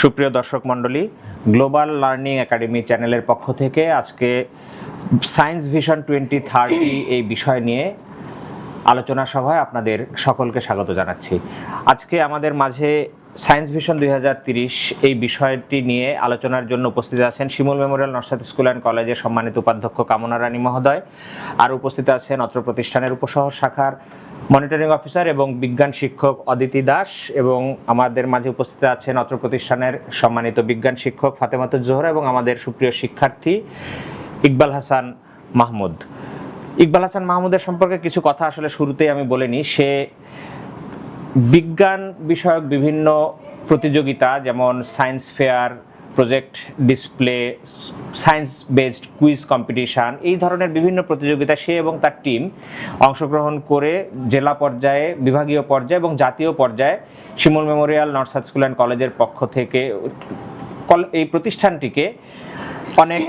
সুপ্রিয় দর্শক মণ্ডলী, গ্লোবাল লার্নিং একাডেমি চ্যানেলের পক্ষ থেকে আজকে সায়েন্স ভিশন 2030 এই বিষয় নিয়ে আলোচনা সভায় আপনাদের সকলকে স্বাগত জানাচ্ছি। আজকে আমাদের মাঝে সায়েন্স ভিশন 2030 এই বিষয়টি নিয়ে আলোচনার জন্য উপস্থিত আছেন শিমুল মেমোরিয়াল নরসাদ স্কুল অ্যান্ড কলেজের সম্মানিত উপাধ্যক্ষ কামনা রানী মহোদয়, আর উপস্থিত আছেন অত্র প্রতিষ্ঠানের উপশহর শাখার মনিটরিং অফিসার এবং বিজ্ঞান শিক্ষক অদিতি দাস, এবং আমাদের মাঝে উপস্থিত আছেন অত্র প্রতিষ্ঠানের সম্মানিত বিজ্ঞান শিক্ষক ফাতেমাতুজ জোহরা এবং আমাদের সুপ্রিয় শিক্ষার্থী ইকবাল হাসান মাহমুদ। ইকবাল হাসান মাহমুদের সম্পর্কে কিছু কথা আসলে শুরুতেই আমি বলে নিই। সে বিজ্ঞান বিষয়ক বিভিন্ন প্রতিযোগিতা যেমন science fair, project display, science based quiz competition, এই ধরনের বিভিন্ন প্রতিযোগিতা সে এবং তার টিম অংশগ্রহণ করে জেলা পর্যায়ে, বিভাগীয় পর্যায়ে এবং জাতীয় পর্যায়ে শিমুল মেমোরিয়াল নরসাদ স্কুল অ্যান্ড কলেজের পক্ষ থেকে এই প্রতিষ্ঠানটিকে অনেক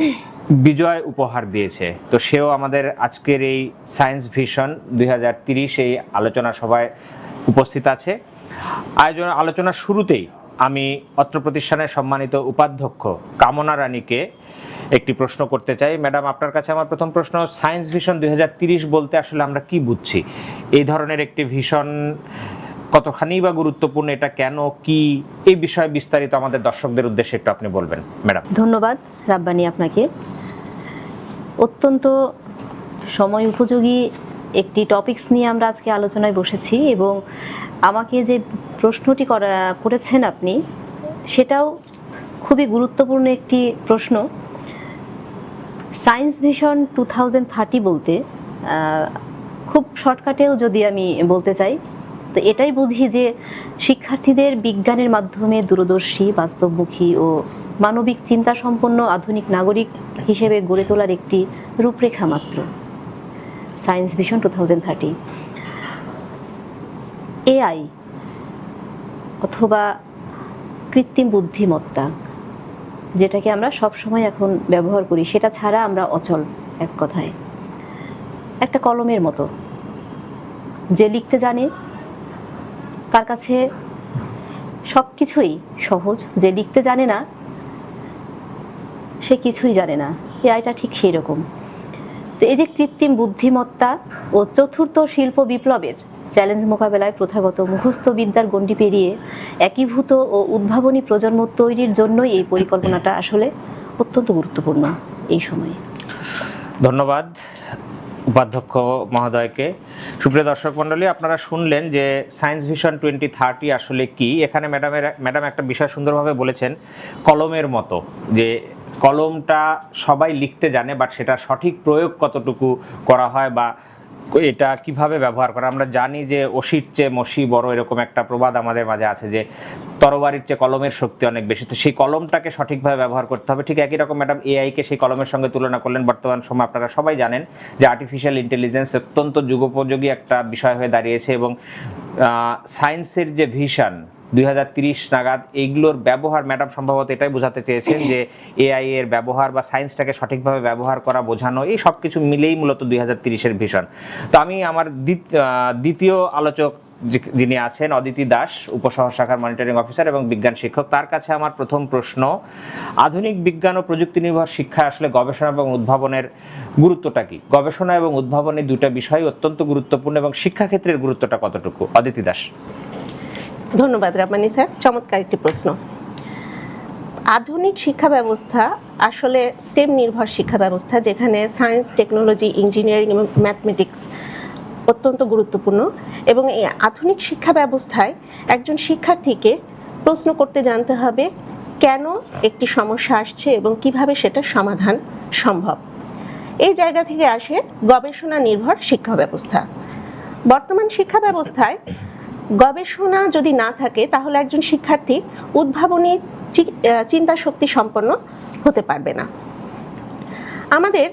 বিজয় উপহার দিয়েছে। তো সেও আমাদের আজকের এই সায়েন্স ভিশন 2030 এই আলোচনা সভায় উপস্থিত আছে। আলোচনার শুরুতেই আমি অত্র প্রতিষ্ঠানের সম্মানিত উপাধ্যক্ষ কামনা রানীকে একটি প্রশ্ন করতে চাই। ম্যাডাম, আপনার কাছে আমার প্রথম প্রশ্ন, সায়েন্স ভিশন 2030 বলতে আসলে আমরা কি বুঝছি? এই ধরনের একটি ভিশন কতখানি বা গুরুত্বপূর্ণ, এটা কেন, কি, এই বিষয়ে বিস্তারিত আমাদের দর্শকদের উদ্দেশ্যে একটু আপনি বলবেন ম্যাডাম। ধন্যবাদ রাব্বানি আপনাকে। অত্যন্ত সময় উপযোগী একটি টপিকস নিয়ে আমরা আজকে আলোচনায় বসেছি, এবং আমাকে যে প্রশ্নটি করেছেন আপনি, সেটাও খুবই গুরুত্বপূর্ণ একটি প্রশ্ন। সায়েন্স ভিশন 2030 বলতে খুব শর্টকাটেও যদি আমি বলতে চাই, তো এটাই বুঝি যে শিক্ষার্থীদের বিজ্ঞানের মাধ্যমে দূরদর্শী, বাস্তবমুখী ও মানবিক চিন্তা সম্পন্ন আধুনিক নাগরিক হিসেবে গড়ে তোলার একটি রূপরেখা মাত্র সায়েন্স ভিশন 2030। এআই অথবা কৃত্রিম বুদ্ধিমত্তা, যেটাকে আমরা সব সময় এখন ব্যবহার করি, সেটা ছাড়া আমরা অচল। এক কথায় একটা কলমের মতো, যে লিখতে জানে তার কাছে সব কিছুই সহজ, যে লিখতে জানে না সে কিছুই জানে না। এআইটা ঠিক সেই রকম। তো এই যে কৃত্রিম বুদ্ধিমত্তা ও চতুর্থ শিল্প বিপ্লবের চ্যালেঞ্জ মোকাবেলায় প্রথাগত মুখস্থ বিদ্যার গণ্ডি পেরিয়ে একীভূত ও উদ্ভাবনী প্রজন্ম তৈরির জন্যই এই পরিকল্পনাটা আসলে অত্যন্ত গুরুত্বপূর্ণ এই সময়ে। ধন্যবাদ উপাধ্যক্ষ মহোদয়কে। সুপ্রিয় দর্শক মণ্ডলী, আপনারা শুনলেন যে সায়েন্স ভিশন 2030 আসলে কি। এখানে ম্যাডাম একটা বিষয় সুন্দরভাবে বলেছেন, কলমের মতো, যে কলমটা সবাই লিখতে জানে, বাট সেটা সঠিক প্রয়োগ কতটুকু করা হয় বা এটা কিভাবে ব্যবহার করা। আমরা জানি যে অসির চেয়ে মসি বড়, এরকম একটা প্রবাদ আমাদের মাঝে আছে, যে তরবারির চেয়ে কলমের শক্তি অনেক বেশি। তো সেই কলমটাকে সঠিকভাবে ব্যবহার করতে হবে। ঠিক একই রকম ম্যাডাম এআইকে সেই কলমের সঙ্গে তুলনা করলেন। বর্তমান সময় আপনারা সবাই জানেন যে আর্টিফিশিয়াল ইন্টেলিজেন্স অত্যন্ত যুগোপযোগী একটা বিষয় হয়ে দাঁড়িয়েছে, এবং সায়েন্সের যে ভিশন 2030 নাগাদ এইগুলোর ব্যবহার, ম্যাডাম সম্ভবত এটাই বোঝাতে চেয়েছেন যে এআই এর ব্যবহার বা সায়েন্সটাকে সঠিকভাবে ব্যবহার করা, বোঝানো, এই সব কিছু মিলেই মূলত 2030-এর ভিশন। তো আমি আমার দ্বিতীয় আলোচক যিনি আছেন অদিতি দাস, উপশহর শাখার মনিটরিং অফিসার এবং বিজ্ঞান শিক্ষক, তার কাছে আমার প্রথম প্রশ্ন, আধুনিক বিজ্ঞান ও প্রযুক্তি নির্ভর শিক্ষায় আসলে গবেষণা এবং উদ্ভাবনের গুরুত্বটা কি? গবেষণা এবং উদ্ভাবনের দুটো বিষয় অত্যন্ত গুরুত্বপূর্ণ, এবং শিক্ষাক্ষেত্রের গুরুত্বটা কতটুকু? অদিতি দাস। ধন্যবাদ রাব্বানি স্যার, চমৎকার একটি প্রশ্ন। আধুনিক শিক্ষা ব্যবস্থা আসলে স্টেম নির্ভর শিক্ষা ব্যবস্থা, যেখানে সায়েন্স, টেকনোলজি, ইঞ্জিনিয়ারিং এবং ম্যাথমেটিক্স অত্যন্ত গুরুত্বপূর্ণ। এবং এই আধুনিক শিক্ষা ব্যবস্থায় একজন শিক্ষার্থীকে প্রশ্ন করতে জানতে হবে কেন একটি সমস্যা আসছে এবং কিভাবে সেটা সমাধান সম্ভব। এই জায়গা থেকে আসে গবেষণা নির্ভর শিক্ষা ব্যবস্থা। বর্তমান শিক্ষা ব্যবস্থায় গবেষণা যদি না থাকে, তাহলে একজন শিক্ষার্থী উদ্ভাবনী চিন্তা শক্তি সম্পন্ন হতে পারবে না। আমাদের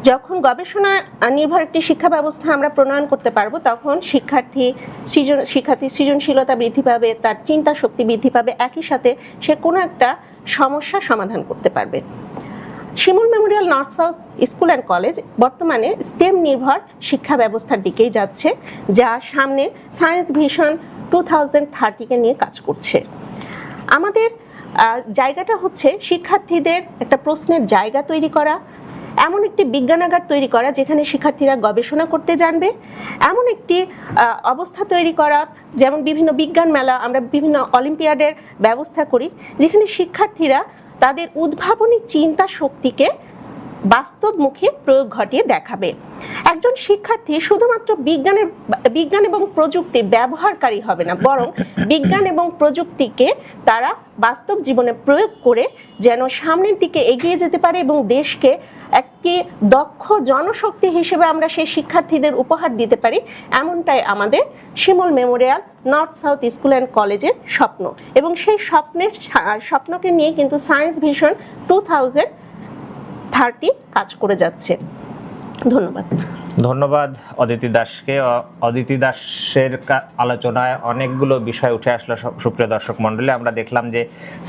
যখন গবেষণা নির্ভর একটি শিক্ষা ব্যবস্থা আমরা প্রণয়ন করতে পারবো, তখন শিক্ষার্থী সৃজনশীলতা বৃদ্ধি পাবে, তার চিন্তা শক্তি বৃদ্ধি পাবে, একই সাথে সে কোনো একটা সমস্যা সমাধান করতে পারবে। Shimul Memorial North South School and College বর্তমানে স্টেম নির্ভর শিক্ষা ব্যবস্থার দিকেই যাচ্ছে, যা সামনে সায়েন্স ভিশন 2030-কে নিয়ে কাজ করছে। আমাদের জায়গাটা হচ্ছে শিক্ষার্থীদের একটা প্রশ্নের জায়গা তৈরি করা, এমন একটি বিজ্ঞানাগার তৈরি করা যেখানে শিক্ষার্থীরা গবেষণা করতে জানবে, এমন একটি অবস্থা তৈরি করা, যেমন বিভিন্ন বিজ্ঞান মেলা, আমরা বিভিন্ন অলিম্পিয়াডের ব্যবস্থা করি, যেখানে শিক্ষার্থীরা তাদের উদ্ভাবনী চিন্তা শক্তিকে বাস্তবমুখী প্রয়োগ ঘটিয়ে দেখাবে। একজন শিক্ষার্থী শুধুমাত্র বিজ্ঞান এবং প্রযুক্তি ব্যবহারকারী হবে না, বরং বিজ্ঞান এবং প্রযুক্তিকে তারা বাস্তব জীবনে প্রয়োগ করে যেন সামনের দিকে এগিয়ে যেতে পারে এবং দেশকে একটি দক্ষ জনশক্তি হিসেবে আমরা সেই শিক্ষার্থীদের উপহার দিতে পারি, এমনটাই আমাদের Shimul Memorial North South School and কলেজের স্বপ্ন। এবং সেই স্বপ্নকে নিয়ে কিন্তু সায়েন্স ভিশন 2030 কাজ করে যাচ্ছে। ধন্যবাদ। ধন্যবাদ অদিতি দাসকে। অদিতি দাসের আলোচনায় অনেকগুলো বিষয় উঠে আসলো। সুপ্রিয় দর্শক মণ্ডলী, আমরা দেখলাম যে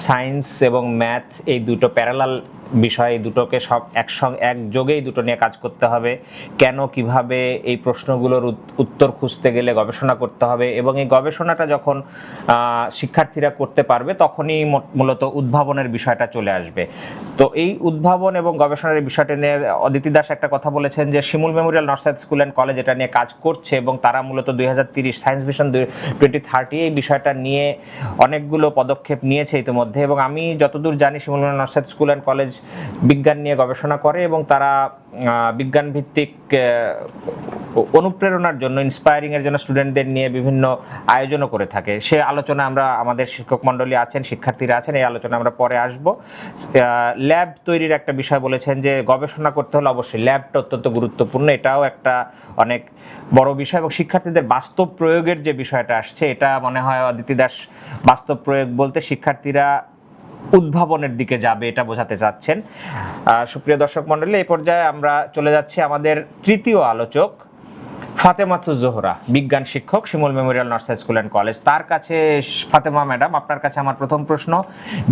সায়েন্স এবং ম্যাথ এই দুটো প্যারালাল বিষয়, এই দুটোকে সব একযোগেই দুটো নিয়ে কাজ করতে হবে। কেন, কিভাবে, এই প্রশ্নগুলোর উত্তর খুঁজতে গেলে গবেষণা করতে হবে, এবং এই গবেষণাটা যখন শিক্ষার্থীরা করতে পারবে তখনই মূলত উদ্ভাবনের বিষয়টা চলে আসবে। তো এই উদ্ভাবন এবং গবেষণার বিষয়টা নিয়ে অদিতি দাস একটা কথা বলেছেন যে Shimul Memorial North South School and College এটা নিয়ে কাজ করছে এবং তারা মূলত 2030 সায়েন্স ভিশন 2030 এই বিষয়টা নিয়ে অনেকগুলো পদক্ষেপ নিয়েছে ইতিমধ্যে। এবং আমি যতদূর জানি Shimul Memorial North South School and College বিজ্ঞান নিয়ে গবেষণা করে এবং তারা বিজ্ঞান ভিত্তিক অনুপ্রেরণার জন্য, ইন্সপায়ারিং এর জন্য স্টুডেন্টদের নিয়ে বিভিন্ন আয়োজনও করে থাকে। সে আলোচনা আমরা, আমাদের শিক্ষক মণ্ডলী আছেন, শিক্ষার্থীরা আছেন, এই আলোচনা আমরা পরে আসব। ল্যাব তৈরির একটা বিষয় বলেছেন যে গবেষণা করতে হলে অবশ্যই ল্যাবটা অত্যন্ত গুরুত্বপূর্ণ, এটাও একটা অনেক বড় বিষয়। এবং শিক্ষার্থীদের বাস্তব প্রয়োগের যে বিষয়টা আসছে, এটা মনে হয় অদিতি দাস বাস্তব প্রয়োগ বলতে শিক্ষার্থীরা উদ্ভাবনের দিকে যাবে এটা বোঝাতে চাচ্ছেন। সুপ্রিয় দর্শক মণ্ডলী, এই পর্যায়ে আমরা চলে যাচ্ছি আমাদের তৃতীয় আলোচক ফাতেমাতুজ জোহরা, বিজ্ঞান শিক্ষক, Shimul Memorial North South School and College. তার কাছে, ফাতেমা ম্যাডাম, আপনার কাছে আমার প্রথম প্রশ্ন,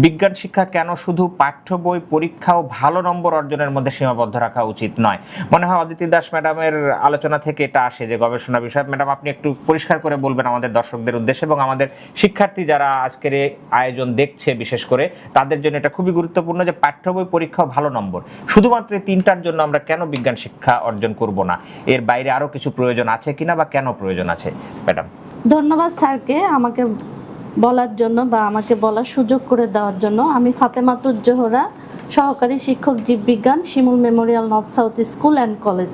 বিজ্ঞান শিক্ষা কেন শুধু পাঠ্য বই পরীক্ষা ও ভালো নম্বর অর্জনের মধ্যে সীমাবদ্ধ রাখা উচিত নয়? মনে হয় অদিতি দাস ম্যাডামের আলোচনা থেকে এটা আসে যে গবেষণা বিষয়। ম্যাডাম, আপনি একটু পরিষ্কার করে বলবেন আমাদের দর্শকদের উদ্দেশ্যে এবং আমাদের শিক্ষার্থী যারা আজকের এই আয়োজন দেখছে বিশেষ করে তাদের জন্য এটা খুবই গুরুত্বপূর্ণ যে পাঠ্য বই পরীক্ষা ও ভালো নম্বর, শুধুমাত্র এই তিনটার জন্য আমরা কেন বিজ্ঞান শিক্ষা অর্জন করব না? এর বাইরে আরো কিছু প্রয়োজন আছে কিনা বা কেন প্রয়োজন আছে? ম্যাডাম, ধন্যবাদ স্যারকে আমাকে বলার জন্য বা আমাকে বলার সুযোগ করে দেওয়ার জন্য। আমি ফাতেমাতুজ জোহরা, সহকারী শিক্ষক জীববিজ্ঞান, Shimul Memorial North South School and College.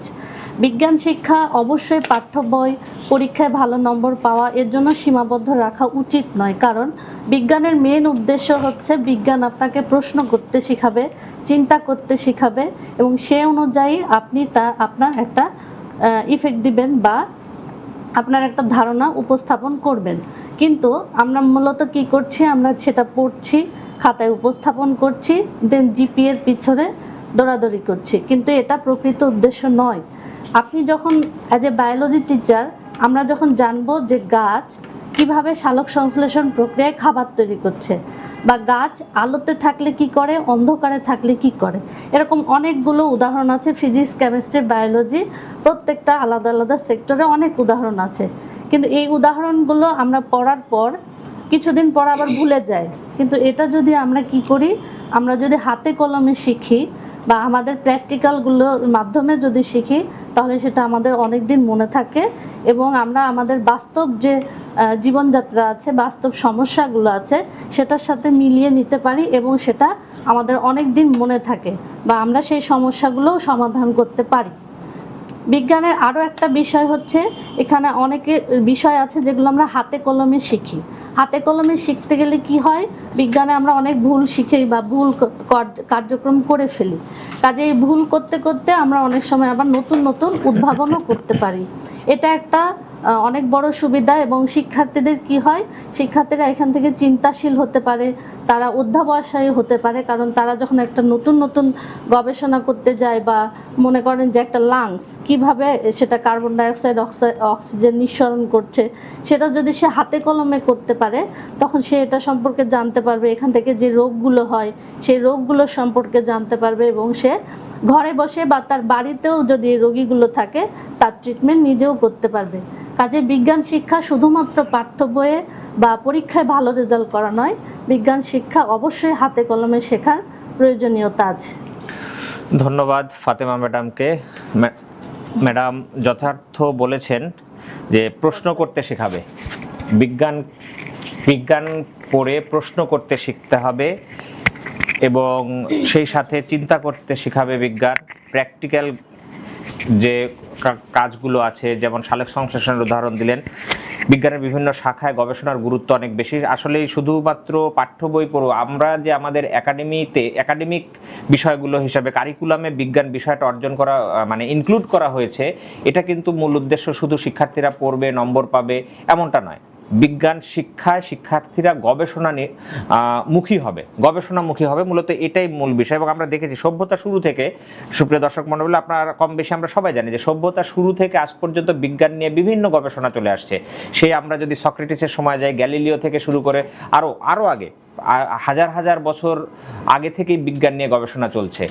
বিজ্ঞান শিক্ষা অবশ্যই পাঠ্য বই পরীক্ষায় ভালো নম্বর পাওয়া এর জন্য সীমাবদ্ধ রাখা উচিত নয়, কারণ বিজ্ঞানের মেন উদ্দেশ্য হচ্ছে বিজ্ঞান আপনাকে প্রশ্ন করতে শিখাবে, চিন্তা করতে শিখাবে এবং সে অনুযায়ী আপনি আপনার একটা ইফেক্ট দিবেন বা আপনার একটা ধারণা উপস্থাপন করবেন। কিন্তু আমরা মূলত কি করছি, আমরা সেটা পড়ছি, খাতায় উপস্থাপন করছি, দেন জিপিএর পিছনে দৌড়াদৌড়ি করছি, কিন্তু এটা প্রকৃত উদ্দেশ্য নয়। আপনি যখন অ্যাজ এ বায়োলজি টিচার, আমরা যখন জানবো যে গাছ কিভাবে সালোক সংশ্লেষণ প্রক্রিয়ায় খাবার তৈরি করছে, বা গাছ আলোতে থাকলে কি করে, অন্ধকারে থাকলে কি করে, এরকম অনেকগুলো উদাহরণ আছে। ফিজিক্স, কেমিস্ট্রি, বায়োলজি প্রত্যেকটা আলাদা আলাদা সেক্টরে অনেক উদাহরণ আছে, কিন্তু এই উদাহরণগুলো আমরা পড়ার পর কিছুদিন পর আবার ভুলে যাই। কিন্তু এটা যদি আমরা কি করি, আমরা যদি হাতে কলমে শিখি বা আমাদের প্র্যাকটিক্যালগুলোর মাধ্যমে যদি শিখি, তাহলে সেটা আমাদের অনেক দিন মনে থাকে এবং আমরা আমাদের বাস্তব যে জীবনযাত্রা আছে, বাস্তব সমস্যাগুলো আছে, সেটার সাথে মিলিয়ে নিতে পারি এবং সেটা আমাদের অনেক দিন মনে থাকে বা আমরা সেই সমস্যাগুলোও সমাধান করতে পারি। বিজ্ঞানের আরও একটা বিষয় হচ্ছে, এখানে অনেকে বিষয় আছে যেগুলো আমরা হাতে কলমে শিখি। হাতে কলমে শিখতে গেলে কি হয়, বিজ্ঞানে আমরা অনেক ভুল শিখি বা ভুল কার্যক্রম করে ফেলি। কাজে এই ভুল করতে করতে আমরা অনেক সময় আবার নতুন নতুন উদ্ভাবনও করতে পারি। এটা একটা অনেক বড় সুবিধা এবং শিক্ষার্থীদের কি হয়, শিক্ষার্থীরা এখান থেকে চিন্তাশীল হতে পারে, তারা অধ্যাবসায়ী হতে পারে, কারণ তারা যখন একটা নতুন নতুন গবেষণা করতে যায় বা মনে করেন যে একটা লাংস কিভাবে সেটা কার্বন ডাইঅক্সাইড অক্সিজেন নিঃসরণ করছে, সেটা যদি সে হাতে কলমে করতে পারে তখন সে এটা সম্পর্কে জানতে পারবে, এখান থেকে যে রোগগুলো হয় সেই রোগগুলো সম্পর্কে জানতে পারবে এবং সে ঘরে বসে বা তার বাড়িতেও যদি রোগীগুলো থাকে তার ট্রিটমেন্ট নিজেও করতে পারবে। কাজে বিজ্ঞান শিক্ষা শুধুমাত্র পাঠ্য বইয়ে বা পরীক্ষায় ভালো রেজাল্ট করা নয়, বিজ্ঞান শিক্ষা অবশ্যই হাতে কলমে শেখার প্রয়োজনীয়তা আছে। ধন্যবাদ ফাতেমা ম্যাডামকে। ম্যাডাম যথার্থ বলেছেন যে প্রশ্ন করতে শেখাবে, বিজ্ঞান পড়ে প্রশ্ন করতে শিখতে হবে এবং সেই সাথে চিন্তা করতে শেখাবে বিজ্ঞান। প্র্যাকটিক্যাল যে কাজগুলো আছে, যেমন সালোক সংশ্লেষণের উদাহরণ দিলেন, বিজ্ঞানের বিভিন্ন শাখায় গবেষণার গুরুত্ব অনেক বেশি। আসলেই শুধুমাত্র পাঠ্য বই পড়ো, আমরা যে আমাদের একাডেমিক বিষয়গুলো হিসাবে কারিকুলামে বিজ্ঞান বিষয়টা অর্জন করা মানে ইনক্লুড করা হয়েছে, এটা কিন্তু মূল উদ্দেশ্য শুধু শিক্ষার্থীরা পড়বে নম্বর পাবে এমনটা নয়। বিজ্ঞান শিক্ষায় শিক্ষার্থীরা গবেষণামুখী হবে, মূলত এটাই মূল বিষয়। এবং আমরা দেখেছি সভ্যতা শুরু থেকে, সুপ্রিয় দর্শক মণ্ডলী, আপনারা কম বেশি আমরা সবাই জানি যে সভ্যতা শুরু থেকে আজ পর্যন্ত বিজ্ঞান নিয়ে বিভিন্ন গবেষণা চলে আসছে। সেই আমরা যদি সক্রেটিসের সময় যাই, গ্যালিলিও থেকে শুরু করে আরও আগে হাজার হাজার বছর আগে থেকেই বিজ্ঞান নিয়ে গবেষণা চলছে।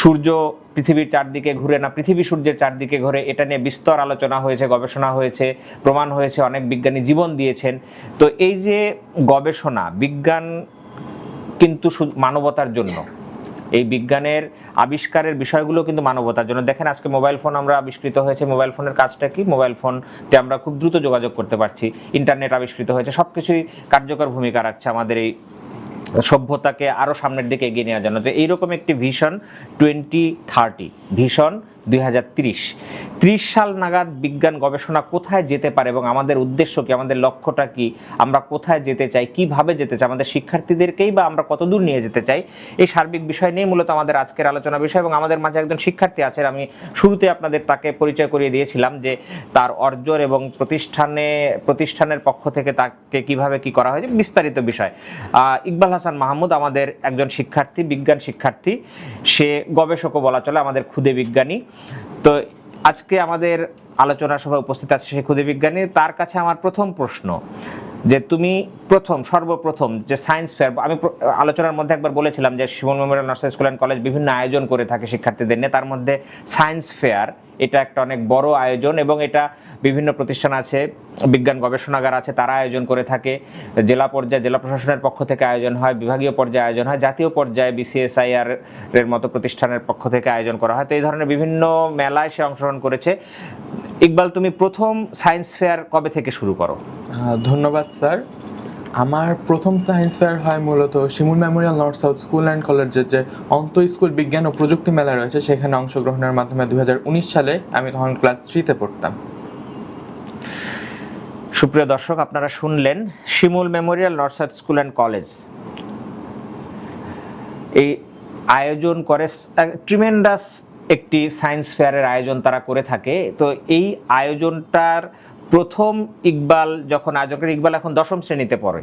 সূর্য পৃথিবীর চারদিকে ঘুরে না, পৃথিবী সূর্যের চারদিকে ঘুরে, এটা নিয়ে বিস্তর আলোচনা হয়েছে, গবেষণা হয়েছে, প্রমাণ হয়েছে, অনেক বিজ্ঞানী জীবন দিয়েছেন। তো এই যে গবেষণা, বিজ্ঞান কিন্তু মানবতার জন্য, এই বিজ্ঞানের আবিষ্কারের বিষয়গুলো কিন্তু মানবতার জন্য। দেখেন আজকে মোবাইল ফোন আমরা আবিষ্কৃত হয়েছে, মোবাইল ফোনের কাজটা কি? মোবাইল ফোনতে আমরা খুব দ্রুত যোগাযোগ করতে পারছি, ইন্টারনেট আবিষ্কৃত হয়েছে, সব কিছুই কার্যকর ভূমিকা রাখছে আমাদের এই সভ্যতাকে আরও সামনের দিকে এগিয়ে নেওয়ার জন্য। তো এইরকম একটি ভিশন 2030, ভিশন 2030 সাল নাগাদ বিজ্ঞান গবেষণা কোথায় যেতে পারে এবং আমাদের উদ্দেশ্য কি, আমাদের লক্ষ্যটা কি, আমরা কোথায় যেতে চাই, কিভাবে যেতে চাই, আমাদের শিক্ষার্থীদেরকেই বা আমরা কতদূর নিয়ে যেতে চাই, এই সার্বিক বিষয় নিয়ে মূলত আমাদের আজকের আলোচনা বিষয়। এবং আমাদের মাঝে একজন শিক্ষার্থী আছেন, আমি শুরুতে আপনাদের তাকে পরিচয় করিয়ে দিয়েছিলাম যে তার অর্জন এবং প্রতিষ্ঠানের পক্ষ থেকে তাকে কিভাবে কি করা হয়েছে, বিস্তারিত বিষয়। ইকবাল হাসান মাহমুদ আমাদের একজন শিক্ষার্থী, বিজ্ঞান শিক্ষার্থী, সে গবেষকও বলা চলে, আমাদের ক্ষুদে বিজ্ঞানী। তো আজকে আমাদের আলোচনা সভায় উপস্থিত আছে সেই ক্ষুদে বিজ্ঞানী। তার কাছে আমার প্রথম প্রশ্ন যে তুমি সর্বপ্রথম যে সায়েন্স ফেয়ার, আমি আলোচনার মধ্যে একবার বলেছিলাম যে Shimul Memorial Nursery School and College বিভিন্ন আয়োজন করে থাকে শিক্ষার্থীদের নিয়ে, তার মধ্যে সায়েন্স ফেয়ার এটা একটা অনেক বড় আয়োজন এবং এটা বিভিন্ন প্রতিষ্ঠান আছে, বিজ্ঞান গবেষণাগার আছে, তারা আয়োজন করে থাকে। জেলা পর্যায়ে জেলা প্রশাসনের পক্ষ থেকে আয়োজন হয়, বিভাগীয় পর্যায়ে আয়োজন হয়, জাতীয় পর্যায়ে BCSIR এর মতো প্রতিষ্ঠানের পক্ষ থেকে আয়োজন করা হয়। তো এই ধরনের বিভিন্ন মেলায় সে অংশগ্রহণ করেছে। ইকবাল, তুমি প্রথম সায়েন্স ফেয়ার কবে থেকে শুরু করো? ধন্যবাদ স্যার। আমার প্রথম সায়েন্স ফেয়ার হয় মূলত Shimul Memorial North South School and কলেজের যে অন্ত স্কুল বিজ্ঞান ও প্রযুক্তি মেলা রয়েছে সেখানে অংশগ্রহণের মাধ্যমে 2019 সালে। আমি তখন ক্লাস 3-তে পড়তাম। সুপ্রিয় দর্শক, আপনারা শুনলেন Shimul Memorial North South School and College এই আয়োজন করে, ট্রিমেন্ডাস একটি সায়েন্স ফেয়ারের আয়োজন তারা করে থাকে। তো এই আয়োজনটার প্রথম ইকবাল যখন আয়োজন করে, ইকবাল এখন 10ম শ্রেণীতে পড়ে,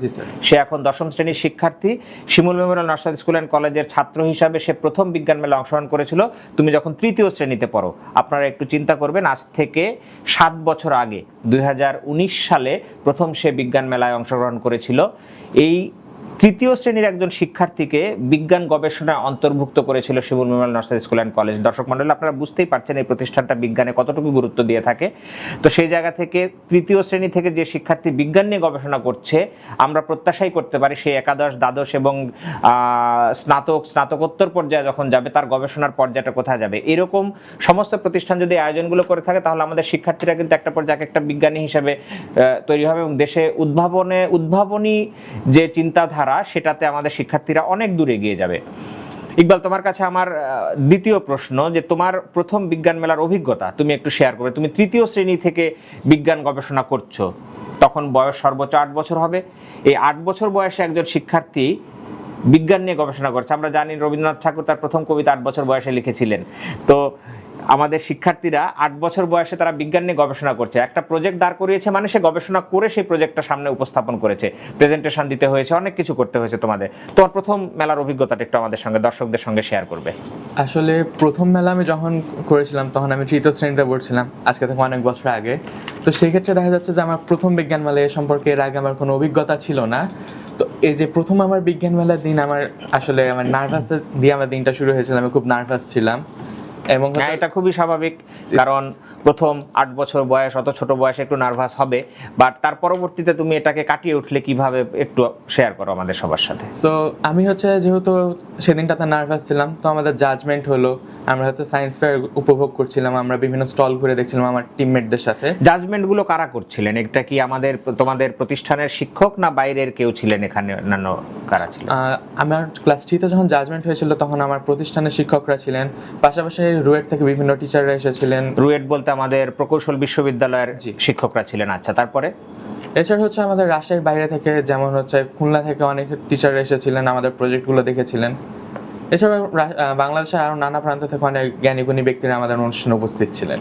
সে এখন 10ম শ্রেণীর শিক্ষার্থী। Shimul Memorial North South School and কলেজের ছাত্র হিসাবে সে প্রথম বিজ্ঞান মেলা অংশগ্রহণ করেছিল, তুমি যখন 3য় শ্রেণীতে পড়ো। আপনারা একটু চিন্তা করবেন, আজ থেকে 7 বছর আগে 2019 সালে প্রথম সে বিজ্ঞান মেলায় অংশগ্রহণ করেছিল। এই 3য় শ্রেণীর একজন শিক্ষার্থীকে বিজ্ঞান গবেষণায় অন্তর্ভুক্ত করেছিল Shimul Memorial Nursery School and College. দর্শক মণ্ডলী, আপনারা বুঝতেই পারছেন এই প্রতিষ্ঠানটা বিজ্ঞানে কতটুকু গুরুত্ব দিয়ে থাকে। তো সেই জায়গা থেকে 3য় শ্রেণী থেকে যে শিক্ষার্থী বিজ্ঞান নিয়ে গবেষণা করছে, আমরা প্রত্যাশাই করতে পারি সে একাদশ, দ্বাদশ এবং স্নাতকোত্তর পর্যায়ে যখন যাবে তার গবেষণার পর্যায়টা কোথায় যাবে। এরকম সমস্ত প্রতিষ্ঠান যদি আয়োজনগুলো করে থাকে তাহলে আমাদের শিক্ষার্থীরা কিন্তু একটা পর্যায়ে একটা বিজ্ঞানী হিসেবে তৈরি হবে এবং দেশে উদ্ভাবনী যে চিন্তাধারা সেটাতে আমাদের শিক্ষার্থীরা অনেক দূরে এগিয়ে যাবে। ইকবাল, তোমার কাছে আমার দ্বিতীয় প্রশ্ন যে তোমার প্রথম বিজ্ঞান মেলার অভিজ্ঞতা তুমি একটু শেয়ার করবে। তুমি 3য় শ্রেণী থেকে বিজ্ঞান গবেষণা করছো, তখন বয়স সর্বোচ্চ 8 বছর হবে। এই 8 বছর বয়সে একজন শিক্ষার্থী বিজ্ঞান নিয়ে গবেষণা করছে। আমরা জানি রবীন্দ্রনাথ ঠাকুর তার প্রথম কবিতা 8 বছর বয়সে লিখেছিলেন। তো আমাদের শিক্ষার্থীরা 8 বছর বয়সে তারা বিজ্ঞান নিয়ে গবেষণা করছে, একটা প্রজেক্ট দাঁড় করিয়েছে, মানে সে গবেষণা করে সেই প্রজেক্টটা সামনে উপস্থাপন করেছে, প্রেজেন্টেশন দিতে হয়েছে, অনেক কিছু করতে হয়েছে। তোমার প্রথম মেলার অভিজ্ঞতাটা একটু আমাদের সঙ্গে, দর্শকদের সঙ্গে শেয়ার করবে। আসলে প্রথম মেলা আমি যখন করেছিলাম তখন আমি 3য় শ্রেণীতে পড়ছিলাম, আজকে থেকে অনেক বছর আগে। তো সেই ক্ষেত্রে দেখা যাচ্ছে যে আমার প্রথম বিজ্ঞান মেলা এ সম্পর্কে এর আগে আমার কোনো অভিজ্ঞতা ছিল না। তো এই যে প্রথম আমার বিজ্ঞান মেলার দিন, আমার নার্ভাস দিয়ে আমার দিনটা শুরু হয়েছিল, আমি খুব নার্ভাস ছিলাম। এবং এটা খুবই স্বাভাবিক, কারণ প্রথম 8 বছর বয়স, অত ছোট বয়সে একটু নার্ভাস হবে, বাট তার পরবর্তীতে তুমি এটাকে কাটিয়ে উঠলে কিভাবে একটু শেয়ার করো আমাদের সবার সাথে। সো আমি হচ্ছে যেহেতু সেদিনটাতে নার্ভাস ছিলাম, তো আমাদের জাজমেন্ট হলো, আমরা হচ্ছে সায়েন্স ফেয়ার উপভোগ করছিলাম, আমরা বিভিন্ন স্টল ঘুরে দেখছিলাম আমার টিমমেটদের সাথে। জাজমেন্টগুলো কারা করছিলেন? এটা কি তোমাদের প্রতিষ্ঠানের শিক্ষক না বাইরের কেউ ছিলেন এখানে? অন্যান্য কারা ছিল? আমার ক্লাস 3-তে যখন জাজমেন্ট হয়েছিল তখন আমার প্রতিষ্ঠানের শিক্ষকরা ছিলেন, পাশাপাশি রুয়েট থেকে বিভিন্ন টিচাররা এসেছিলেন। রুয়েট বলতে আমাদের প্রকৌশল বিশ্ববিদ্যালয়ের শিক্ষকরা ছিলেন। আচ্ছা, তারপরে? এছাড়া হচ্ছে আমাদের রাজশাহীর বাইরে থেকে, যেমন হচ্ছে খুলনা থেকে অনেক টিচাররা এসেছিলেন, আমাদের প্রজেক্টগুলো দেখেছিলেন। এছাড়া বাংলাদেশের আরও নানা প্রান্ত থেকে অনেক জ্ঞানীগুণী ব্যক্তিরা আমাদের অনুষ্ঠানে উপস্থিত ছিলেন।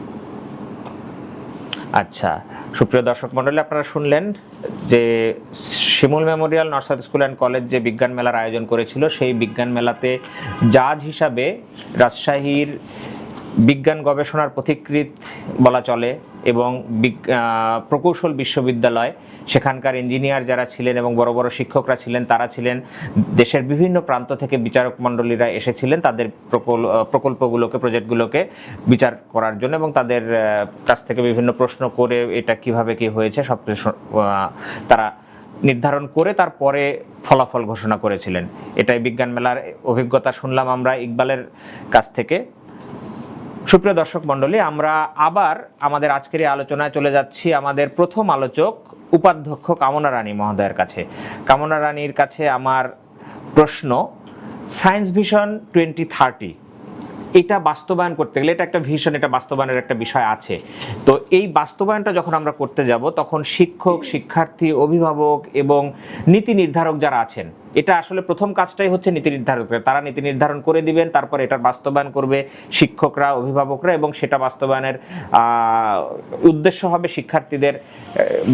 আচ্ছা, সুপ্রিয় দর্শক মণ্ডলী, আপনারা শুনলেন যে Shimul Memorial North South School and College যে বিজ্ঞান মেলার আয়োজন করেছিল, সেই বিজ্ঞান মেলাতে জাজ হিসাবে রাজশাহীর বিজ্ঞান গবেষণার পথিকৃৎ বলা চলে এবং প্রকৌশল বিশ্ববিদ্যালয়, সেখানকার ইঞ্জিনিয়ার যারা ছিলেন এবং বড় বড় শিক্ষকরা ছিলেন, তারা ছিলেন। দেশের বিভিন্ন প্রান্ত থেকে বিচারক মণ্ডলীরা এসেছিলেন তাদের প্রকল্পগুলোকে, প্রজেক্টগুলোকে বিচার করার জন্য এবং তাদের কাছ থেকে বিভিন্ন প্রশ্ন করে এটা কিভাবে কি হয়েছে সব তারা নির্ধারণ করে তারপরে ফলাফল ঘোষণা করেছিলেন। এটাই বিজ্ঞান মেলার অভিজ্ঞতা শুনলাম আমরা ইকবালের কাছ থেকে। সুপ্রিয় দর্শক মণ্ডলী, আমরা আবার আমাদের আজকের এই আলোচনায় চলে যাচ্ছি আমাদের প্রথম আলোচক উপাধ্যক্ষ কামনা রানী মহোদয়ের কাছে। কামনা রানীর কাছে আমার প্রশ্ন, সায়েন্স ভিশন 2030 এটা বাস্তবায়ন করতে গেলে, এটা একটা ভিশন, এটা বাস্তবায়নের একটা বিষয় আছে। তো এই বাস্তবায়নটা যখন আমরা করতে যাব তখন শিক্ষক, শিক্ষার্থী, অভিভাবক এবং নীতি নির্ধারক যারা আছেন, এটা আসলে প্রথম কাজটাই হচ্ছে নীতি নির্ধারকরা। তারা নীতি নির্ধারণ করে দিবেন, তারপর এটার বাস্তবায়ন করবে শিক্ষকরা, অভিভাবকরা, এবং সেটা বাস্তবায়নের উদ্দেশ্য হবে শিক্ষার্থীদের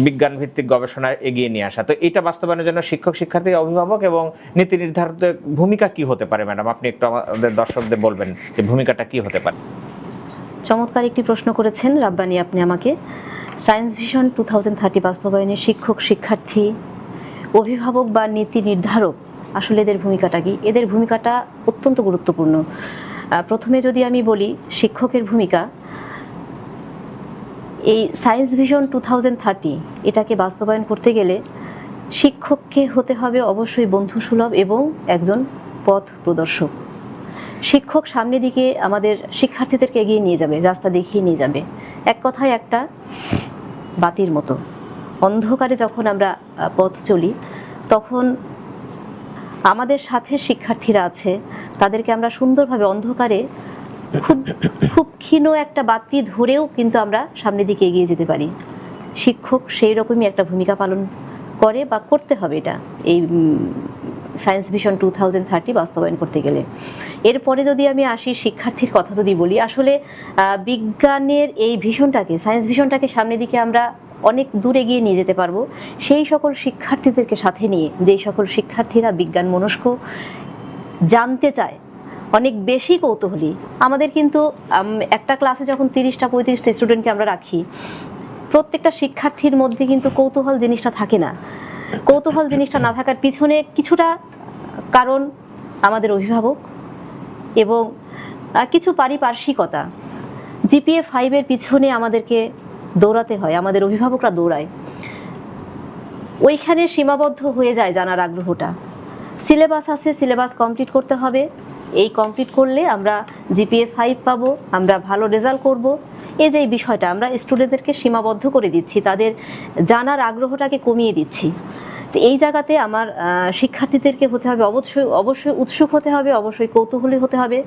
বিজ্ঞান ভিত্তিক গবেষণায় এগিয়ে নিয়ে আসা। তো এটা বাস্তবায়নের জন্য শিক্ষক, শিক্ষার্থী, অভিভাবক এবং নীতি নির্ধারকদের ভূমিকা কি হতে পারে? ম্যাডাম, আপনি একটু আমাদের দর্শকদের বলবেন যে ভূমিকাটা কি হতে পারে? চমৎকার একটি প্রশ্ন করেছেন রাব্বানি আপনি আমাকে। সায়েন্স ভিশন 2030 বাস্তবায়নে শিক্ষক, শিক্ষার্থী, অভিভাবক বা নীতি নির্ধারক আসলে এদের ভূমিকাটা কি? এদের ভূমিকাটা অত্যন্ত গুরুত্বপূর্ণ। প্রথমে যদি আমি বলি শিক্ষকের ভূমিকা, এই সায়েন্স ভিশন 2030 এটাকে বাস্তবায়ন করতে গেলে শিক্ষককে হতে হবে অবশ্যই বন্ধুসুলভ এবং একজন পথ প্রদর্শক। শিক্ষক সামনের দিকে আমাদের শিক্ষার্থীদেরকে এগিয়ে নিয়ে যাবে, রাস্তা দেখিয়ে নিয়ে যাবে। এক কথায় একটা বাতির মতো। অন্ধকারে যখন আমরা পথ চলি তখন আমাদের সাথে শিক্ষার্থীরা আছে, তাদেরকে আমরা সুন্দরভাবে অন্ধকারে খুব খুব ক্ষীণ একটা বাতি ধরেও কিন্তু আমরা সামনের দিকে এগিয়ে যেতে পারি। শিক্ষক সেই রকমই একটা ভূমিকা পালন করে বা করতে হবে এটা এই সায়েন্স ভিশন 2030 বাস্তবায়ন করতে গেলে। এরপরে যদি আমি আসি শিক্ষার্থীর কথা যদি বলি, আসলে বিজ্ঞানের এই ভিশনটাকে, সায়েন্স ভিশনটাকে সামনের দিকে আমরা অনেক দূর এগিয়ে নিয়ে যেতে পারবো সেই সকল শিক্ষার্থীদেরকে সাথে নিয়ে, যেই সকল শিক্ষার্থীরা বিজ্ঞান মনস্ক, জানতে চায়, অনেক বেশি কৌতূহলী। আমাদের কিন্তু একটা ক্লাসে যখন 30টা-35টা স্টুডেন্টকে আমরা রাখি, প্রত্যেকটা শিক্ষার্থীর মধ্যে কিন্তু কৌতূহল জিনিসটা থাকে না। কৌতূহল জিনিসটা না থাকার পিছনে কিছুটা কারণ আমাদের অভিভাবক এবং কিছু পারিপার্শ্বিকতা। জিপিএ 5-এর পিছনে আমাদেরকে দৌড়াতে হয়, আমাদের অভিভাবকরা দৌড়ায়, ওইখানে সীমাবদ্ধ হয়ে যায় জানার আগ্রহটা। সিলেবাস আছে, সিলেবাস কমপ্লিট করতে হবে, এই কমপ্লিট করলে আমরা জিপিএ 5 পাবো, আমরা ভালো রেজাল্ট করব। এই যে এই বিষয়টা আমরা স্টুডেন্টদেরকে সীমাবদ্ধ করে দিচ্ছি, তাদের জানার আগ্রহটাকে কমিয়ে দিচ্ছি। তো এই জায়গাতে আমার শিক্ষার্থীদেরকে হতে হবে অবশ্যই উৎসুক হতে হবে, অবশ্যই কৌতূহলী হতে হবে।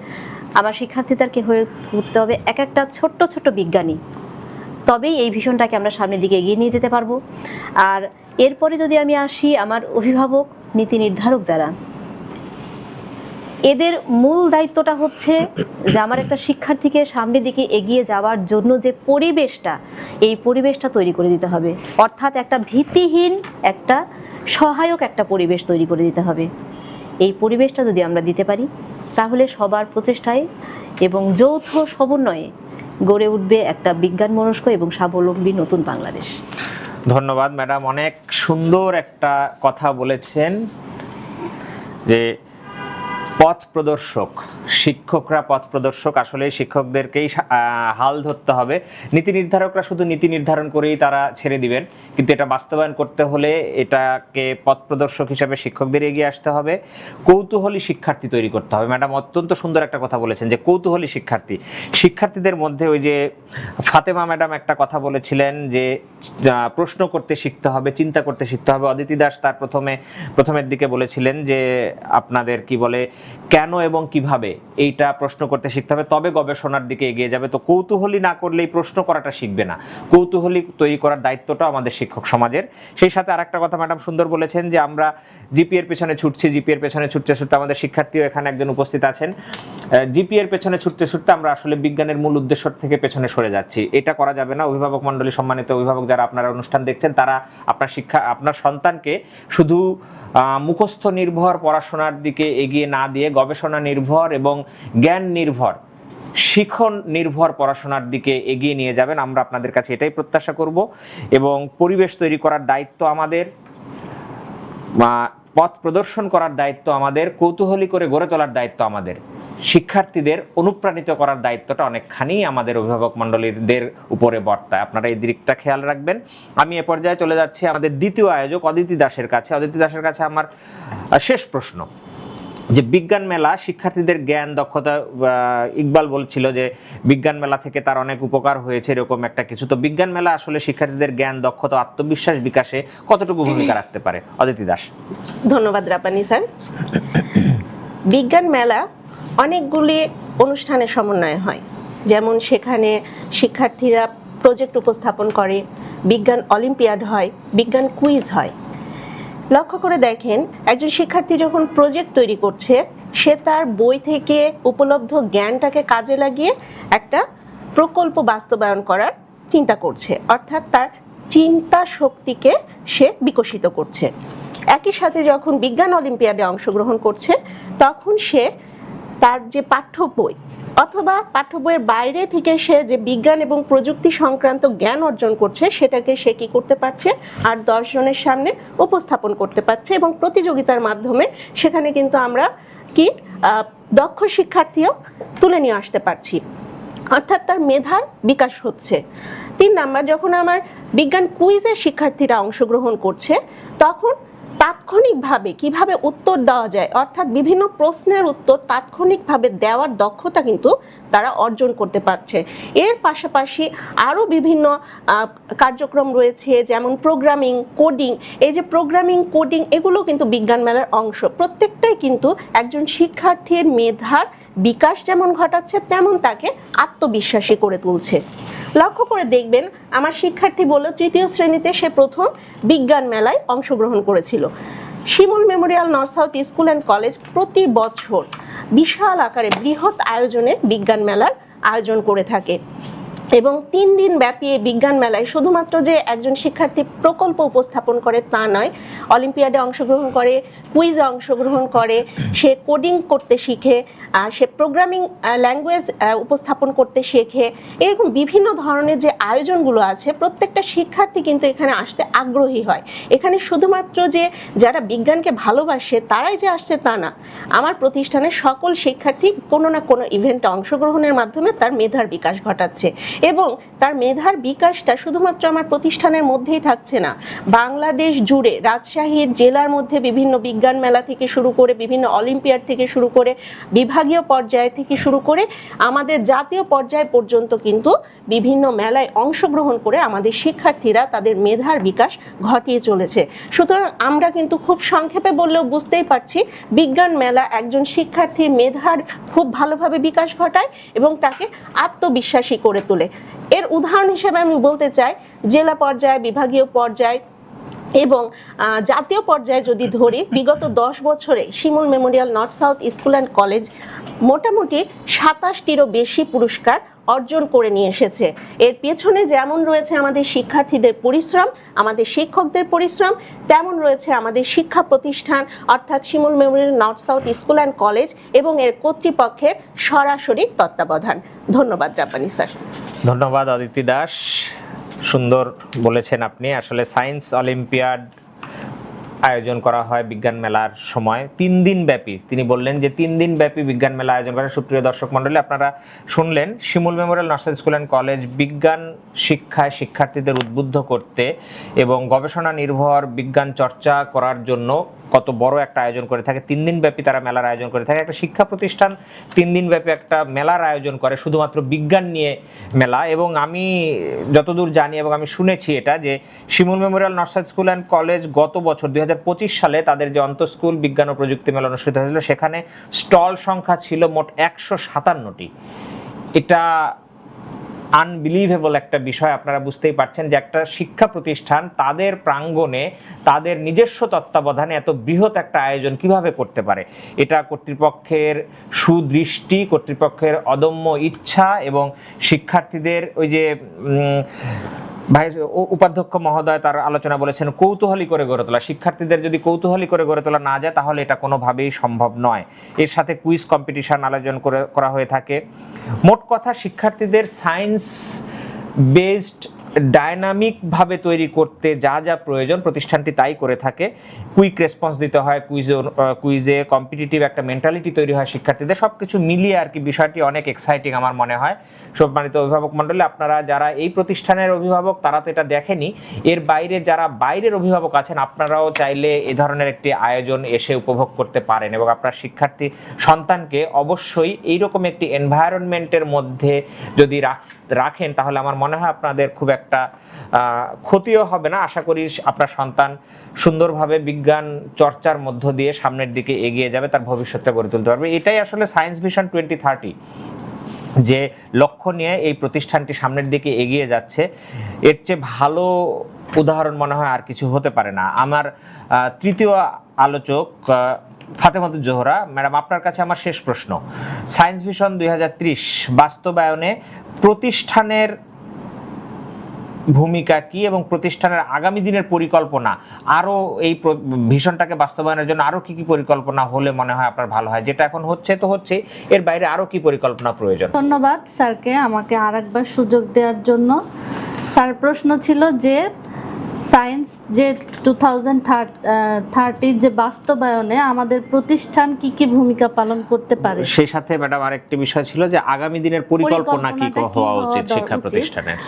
আমার শিক্ষার্থীদেরকে হয়ে উঠতে হবে এক একটা ছোট্ট ছোট্ট বিজ্ঞানী। তবেই এই ভিশনটাকে আমরা সামনের দিকে এগিয়ে নিয়ে যেতে পারবো। আর এরপরে যদি আমি আসি আমার অভিভাবক, নীতি নির্ধারক যারা, এদের মূল দায়িত্বটা হচ্ছে যে আমার একটা শিক্ষার্থীকে সামনের দিকে এগিয়ে যাওয়ার জন্য যে পরিবেশটা, এই পরিবেশটা তৈরি করে দিতে হবে। অর্থাৎ একটা ভীতিহীন, একটা সহায়ক একটা পরিবেশ তৈরি করে দিতে হবে। এই পরিবেশটা যদি আমরা দিতে পারি তাহলে সবার প্রচেষ্টায় এবং যৌথ সমন্বয়ে গড়ে উঠবে একটা বিজ্ঞান মনস্ক এবং স্বাবলম্বী নতুন বাংলাদেশ। ধন্যবাদ ম্যাডাম, অনেক সুন্দর একটা কথা বলেছেন যে পথ প্রদর্শক, শিক্ষকরা পথ প্রদর্শক। আসলে শিক্ষকদেরকেই হাল ধরতে হবে। নীতি নির্ধারকরা শুধু নীতি নির্ধারণ করেই তারা ছেড়ে দিবেন, কিন্তু এটা বাস্তবায়ন করতে হলে এটাকে পথ প্রদর্শক হিসেবে শিক্ষকদের এগিয়ে আসতে হবে। কৌতূহলী শিক্ষার্থী তৈরি করতে হবে। ম্যাডাম অত্যন্ত সুন্দর একটা কথা বলেছেন যে কৌতূহলী শিক্ষার্থীদের মধ্যে ওই যে ফাতেমা ম্যাডাম একটা কথা বলেছিলেন যে প্রশ্ন করতে শিখতে হবে, চিন্তা করতে শিখতে হবে। অদিতি দাস তার প্রথমের দিকে বলেছিলেন যে আপনাদের কি বলে কেন এবং কিভাবে এইটা প্রশ্ন করতে শিখতে হবে, তবে গবেষণার দিকে এগিয়ে যাবে। তো কৌতূহলী না করলেই প্রশ্ন করাটা শিখবে না। কৌতূহলী তৈরি করার দায়িত্বটা আমাদের শিক্ষক সমাজের। সেই সাথে আরেকটা কথা ম্যাডাম সুন্দর বলেছেন যে আমরা জিপিএর পেছনে ছুটছি, জিপিএর পেছনে ছুটতে ছুটতে আমাদের শিক্ষার্থীও এখানে একজন উপস্থিত আছেন। জিপিএর পেছনে ছুটতে ছুটতে আমরা আসলে বিজ্ঞানের মূল উদ্দেশ্য থেকে পেছনে সরে যাচ্ছি। এটা করা যাবে না। অভিভাবক মণ্ডলী, সম্মানিত অভিভাবক যারা আপনারা অনুষ্ঠান দেখছেন, তারা আপনার সন্তানকে শুধু মুখস্থ নির্ভর পড়াশোনার দিকে এগিয়ে না দিয়ে গবেষণা নির্ভর এবং জ্ঞান নির্ভর, শিখন নির্ভর পড়াশোনার দিকে এগিয়ে নিয়ে যাবেন। আমরা আপনাদের কাছে এটাই প্রত্যাশা করব। এবং পরিবেশ তৈরি করার দায়িত্ব আমাদের, পথ প্রদর্শন করার দায়িত্ব আমাদের, কৌতূহলী করে গড়ে তোলার দায়িত্ব আমাদের, শিক্ষার্থীদের অনুপ্রাণিত করার দায়িত্বটা অনেকখানি আমাদের অভিভাবক মণ্ডলীদের উপরে বর্তায়। আপনারা এই দিকটা খেয়াল রাখবেন। আমি এ পর্যায়ে চলে যাচ্ছি আমাদের দ্বিতীয় আয়োজক অদিতি দাসের কাছে। অদিতি দাসের কাছে আমার শেষ প্রশ্ন যে বিজ্ঞান মেলা শিক্ষার্থীদের জ্ঞান দক্ষতা, ইকবাল বলছিল যে বিজ্ঞান মেলা থেকে তার অনেক উপকার হয়েছে এরকম একটা কিছু। তো বিজ্ঞান মেলা আসলে শিক্ষার্থীদের জ্ঞান দক্ষতা আত্মবিশ্বাস বিকাশে কতটুকু ভূমিকা রাখতে পারে? অদিতি দাস। ধন্যবাদ রাব্বানী স্যার। বিজ্ঞান মেলা অনেকগুলি অনুষ্ঠানের সমন্বয় হয়, যেমন সেখানে শিক্ষার্থীরা প্রজেক্ট উপস্থাপন করে, বিজ্ঞান অলিম্পিয়াড হয়, বিজ্ঞান কুইজ হয়। লক্ষ্য করে দেখেন, একজন শিক্ষার্থী যখন প্রজেক্ট তৈরি করছে, সে তার বই থেকে উপলব্ধ জ্ঞানটাকে কাজে লাগিয়ে একটা প্রকল্প বাস্তবায়ন করার চিন্তা করছে, অর্থাৎ তার চিন্তা শক্তিকে সে বিকশিত করছে। একই সাথে যখন বিজ্ঞান অলিম্পিয়াডে অংশগ্রহণ করছে, তখন সে তার যে পাঠ্য বই অথবা পাঠ্য বইয়ের বাইরে থেকে সে যে বিজ্ঞান এবং প্রযুক্তি সংক্রান্ত জ্ঞান অর্জন করছে, সেটাকে সে কি করতে পারছে, আর 10 জনের সামনে উপস্থাপন করতে পারছে। এবং প্রতিযোগিতার মাধ্যমে সেখানে কিন্তু আমরা কি দক্ষ শিক্ষার্থীও তুলে নিয়ে আসতে পারছি, অর্থাৎ তার মেধার বিকাশ হচ্ছে। 3 নাম্বার, যখন আমার বিজ্ঞান কুইজের শিক্ষার্থীরা অংশগ্রহণ করছে, তখন তাৎক্ষণিকভাবে কিভাবে উত্তর দেওয়া যায়, অর্থাৎ বিভিন্ন প্রশ্নের উত্তর তাৎক্ষণিকভাবে দেওয়ার দক্ষতা কিন্তু তারা অর্জন করতে পারছে। এর পাশাপাশি আরও বিভিন্ন কার্যক্রম রয়েছে, যেমন প্রোগ্রামিং, কোডিং। এই যে প্রোগ্রামিং, কোডিং এগুলো কিন্তু বিজ্ঞান মেলার অংশ। প্রত্যেকটাই কিন্তু একজন শিক্ষার্থীর মেধার বিকাশ যেমন ঘটাচ্ছে, তেমন তাকে আত্মবিশ্বাসী করে তুলছে। লক্ষ্য করে দেখবেন, আমার শিক্ষার্থী বলল 3য় শ্রেণীতে সে প্রথম বিজ্ঞান মেলায় অংশগ্রহণ করেছিল। Shimul Memorial North South School and College প্রতি বছর বিশাল আকারে বৃহৎ আয়োজনে বিজ্ঞান মেলার আয়োজন করে থাকে। এবং 3 দিন ব্যাপী এই বিজ্ঞান মেলায় শুধুমাত্র যে একজন শিক্ষার্থী প্রকল্প উপস্থাপন করে তা নয়, অলিম্পিয়াডে অংশগ্রহণ করে, কুইজে অংশগ্রহণ করে, সে কোডিং করতে শিখে, সে প্রোগ্রামিং ল্যাঙ্গুয়েজ উপস্থাপন করতে শেখে। এরকম বিভিন্ন ধরনের যে আয়োজনগুলো আছে, প্রত্যেকটা শিক্ষার্থী কিন্তু এখানে আসতে আগ্রহী হয়। এখানে শুধুমাত্র যে যারা বিজ্ঞানকে ভালোবাসে তারাই যে আসছে তা না, আমার প্রতিষ্ঠানের সকল শিক্ষার্থী কোনো না কোনো ইভেন্টে অংশগ্রহণের মাধ্যমে তার মেধার বিকাশ ঘটাচ্ছে। এবং তার মেধার বিকাশটা শুধুমাত্র আমার প্রতিষ্ঠানের মধ্যেই থাকছে না, বাংলাদেশ জুড়ে রাজশাহী জেলার মধ্যে বিভিন্ন বিজ্ঞান মেলা থেকে শুরু করে, বিভিন্ন অলিম্পিয়াড থেকে শুরু করে, বিভাগীয় পর্যায় থেকে শুরু করে আমাদের জাতীয় পর্যায় পর্যন্ত কিন্তু বিভিন্ন মেলায় অংশগ্রহণ করে আমাদের শিক্ষার্থীরা তাদের মেধার বিকাশ ঘটিয়ে চলেছে। সুতরাং আমরা কিন্তু খুব সংক্ষেপে বললেও বুঝতেই পারছি, বিজ্ঞান মেলা একজন শিক্ষার্থীর মেধার খুব ভালোভাবে বিকাশ ঘটায় এবং তাকে আত্মবিশ্বাসী করে তোলে। এর উদাহরণ হিসেবে আমি বলতে চাই, জেলা পর্যায়ে, বিভাগীয় পর্যায়ে এবং জাতীয় পর্যায়ে যদি ধরি, বিগত 10 বছরে Shimul Memorial North South School and College মোটামুটি 27টিরও বেশি পুরস্কার অর্জন করে নিয়ে এসেছে। এর পেছনে যেমন রয়েছে আমাদের শিক্ষার্থীদের পরিশ্রম, আমাদের শিক্ষকদের পরিশ্রম, তেমন রয়েছে আমাদের শিক্ষা প্রতিষ্ঠান অর্থাৎ Shimul Memorial North South School and College এবং এর কর্তৃপক্ষের সরাসরি তত্ত্বাবধান। ধন্যবাদ রাব্বানী স্যার। ধন্যবাদ অদিতি দাস, সুন্দর বলেছেন আপনি। আসলে সায়েন্স অলিম্পিয়াড আয়োজন করা হয় বিজ্ঞান মেলার সময় 3 দিন ব্যাপী। তিনি বললেন যে 3 দিন ব্যাপী বিজ্ঞান মেলা আয়োজন করে। সুপ্রিয় দর্শক মণ্ডলী, আপনারা শুনলেন Shimul Memorial Nursery School and College বিজ্ঞান শিক্ষায় শিক্ষার্থীদের উদ্বুদ্ধ করতে এবং গবেষণা নির্ভর বিজ্ঞান চর্চা করার জন্য কত বড় একটা আয়োজন করে থাকে। 3 দিন ব্যাপী তারা মেলার আয়োজন করে থাকে। একটা শিক্ষা প্রতিষ্ঠান 3 দিন ব্যাপী একটা মেলার আয়োজন করে, শুধুমাত্র বিজ্ঞান নিয়ে মেলা। এবং আমি যতদূর জানি এবং আমি শুনেছি এটা, যে Shimul Memorial Nursery School and College গত বছর 2025 সালে তাদের যে অন্তঃস্কুল বিজ্ঞান ও প্রযুক্তি মেলা অনুষ্ঠিত হয়েছিল, সেখানে স্টল সংখ্যা ছিল মোট 157টি। এটা আনবিলিভেবল একটা বিষয়। আপনারা বুঝতেই পারছেন যে একটা শিক্ষা প্রতিষ্ঠান তাদের প্রাঙ্গণে তাদের নিজস্ব তত্ত্বাবধানে এত বৃহৎ একটা আয়োজন কিভাবে করতে পারে। এটা কর্তৃপক্ষের সুদৃষ্টি, কর্তৃপক্ষের অদম্য ইচ্ছা এবং শিক্ষার্থীদের ওই যে উপাধ্যক্ষ মহোদয় তার আলোচনা বলেছেন কৌতূহলী করে গড়ে তোলা। শিক্ষার্থীদের যদি কৌতূহলী করে গড়ে তোলা না যায় তাহলে এটা কোনোভাবেই সম্ভব নয়। এর সাথে কুইজ কম্পিটিশন আয়োজন করা হয়ে থাকে। মোট কথা, শিক্ষার্থীদের সায়েন্স বেসড ডাইনামিক ভাবে তৈরি করতে যা যা প্রয়োজন প্রতিষ্ঠানটি তাই করে থাকে। কুইক রেসপন্স দিতে হয়, কুইজে কম্পিটিটিভ একটা মেন্টালিটি তৈরি হয় শিক্ষার্থীদের। সবকিছু মিলিয়ে আর কি বিষয়টি অনেক এক্সাইটিং আমার মনে হয়। সম্মানিত অভিভাবক মণ্ডলী, আপনারা যারা এই প্রতিষ্ঠানের অভিভাবক তারা তো এটা দেখেনি, এর বাইরে যারা বাইরের অভিভাবক আছেন আপনারাও চাইলে এ ধরনের একটি আয়োজন এসে উপভোগ করতে পারেন এবং আপনার শিক্ষার্থী সন্তানকে অবশ্যই এইরকম একটি এনভায়রনমেন্টের মধ্যে যদি রাখেন তাহলে আমার মনে হয় আপনাদের খুব একটা ক্ষতিও হবে না। আশা করি আপনার সন্তান সুন্দরভাবে বিজ্ঞান চর্চার মধ্য দিয়ে সামনের দিকে এগিয়ে যাবে, তার ভবিষ্যৎটা গড়ে তুলতে পারবে। এটাই আসলে সায়েন্স ভিশন 2030 যে লক্ষ্য নিয়ে এই প্রতিষ্ঠানটি সামনের দিকে এগিয়ে যাচ্ছে। এর চেয়ে ভালো উদাহরণ মনে হয় আর কিছু হতে পারে না। আমার তৃতীয় আলোচক ফাতেমাতুজ জোহরা ম্যাডাম, আপনার কাছে আমার শেষ প্রশ্ন। সায়েন্স ভিশন 2030 বাস্তবায়নে প্রতিষ্ঠানের ভূমিকা কি এবং প্রতিষ্ঠানের আগামী দিনের পরিকল্পনা, আরো এই ভিশনটাকে বাস্তবায়নের জন্য আরো কি কি পরিকল্পনা হলে মনে হয় আপনার ভালো হয়? যেটা এখন হচ্ছে তো হচ্ছে, এর বাইরে আরো কি পরিকল্পনা প্রয়োজন? ধন্যবাদ স্যারকে আমাকে আরেকবার সুযোগ দেওয়ার জন্য। স্যার প্রশ্ন ছিল যে সায়েন্স যে 2030 যে বাস্তবায়নে আমাদের প্রতিষ্ঠান কি কি ভূমিকা পালন করতে পারে। সেই সাথে ম্যাডাম আরেকটি বিষয় ছিল যে আগামী দিনের পরিকল্পনা কি হওয়া উচিত শিক্ষা প্রতিষ্ঠানের।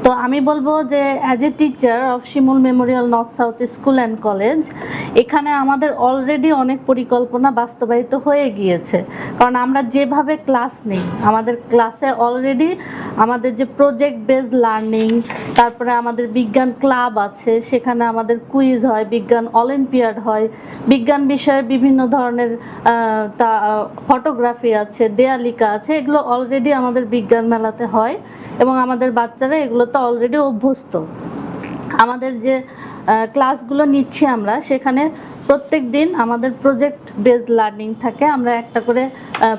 তো আমি বলবো যে as a teacher of Shimul Memorial North South School and College, এখানে আমাদের অলরেডি অনেক পরিকল্পনা বাস্তবায়িত হয়ে গিয়েছে। কারণ আমরা যেভাবে ক্লাস নিই, আমাদের ক্লাসে অলরেডি আমাদের যে প্রজেক্ট বেসড লার্নিং, তারপরে আমাদের বিজ্ঞান ক্লাব আছে, সেখানে আমাদের কুইজ হয়, বিজ্ঞান অলিম্পিয়াড হয়, বিজ্ঞান বিষয়ে বিভিন্ন ধরনের ফটোগ্রাফি আছে, দেয়ালিকা আছে, এগুলো অলরেডি আমাদের বিজ্ঞান মেলাতে হয় এবং আমাদের বাচ্চারা এগুলো তো অলরেডি অভ্যস্ত। আমাদের যে ক্লাসগুলো নিচ্ছি আমরা, সেখানে প্রত্যেক দিন আমাদের প্রজেক্ট বেসড লার্নিং থাকে। আমরা একটা করে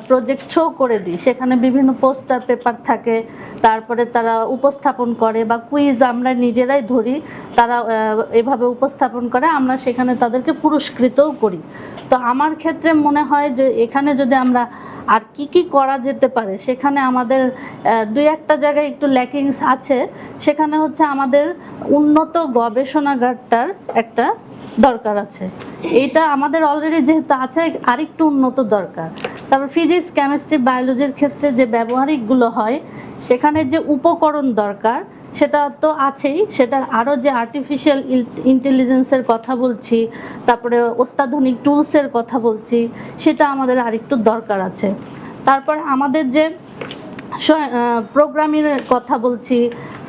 প্রজেক্ট শো করে দিই, সেখানে বিভিন্ন পোস্টার পেপার থাকে, তারপরে তারা উপস্থাপন করে বা কুইজ আমরা নিজেরাই ধরি, তারা এভাবে উপস্থাপন করে, আমরা সেখানে তাদেরকে পুরস্কৃতও করি। তো আমার ক্ষেত্রে মনে হয় যে এখানে যদি আমরা আর কি কি করা যেতে পারে, সেখানে আমাদের দুই একটা জায়গায় একটু ল্যাকিংস আছে। সেখানে হচ্ছে আমাদের উন্নত গবেষণাগারটার একটা দরকার আছে। এটা আমাদের অলরেডি যেহেতু আছে, আরেকটু উন্নত দরকার। তারপর ফিজিক্স, কেমিস্ট্রি, বায়োলজির ক্ষেত্রে যে ব্যবহারিকগুলো হয়, সেখানে যে উপকরণ দরকার সেটা তো আছেই, সেটা আরও যে আর্টিফিশিয়াল ইন্টেলিজেন্সের কথা বলছি, তারপরে অত্যাধুনিক টুলসের কথা বলছি, সেটা আমাদের আরেকটু দরকার আছে। তারপর আমাদের যে প্রোগ্রামিংয়ের কথা বলছি,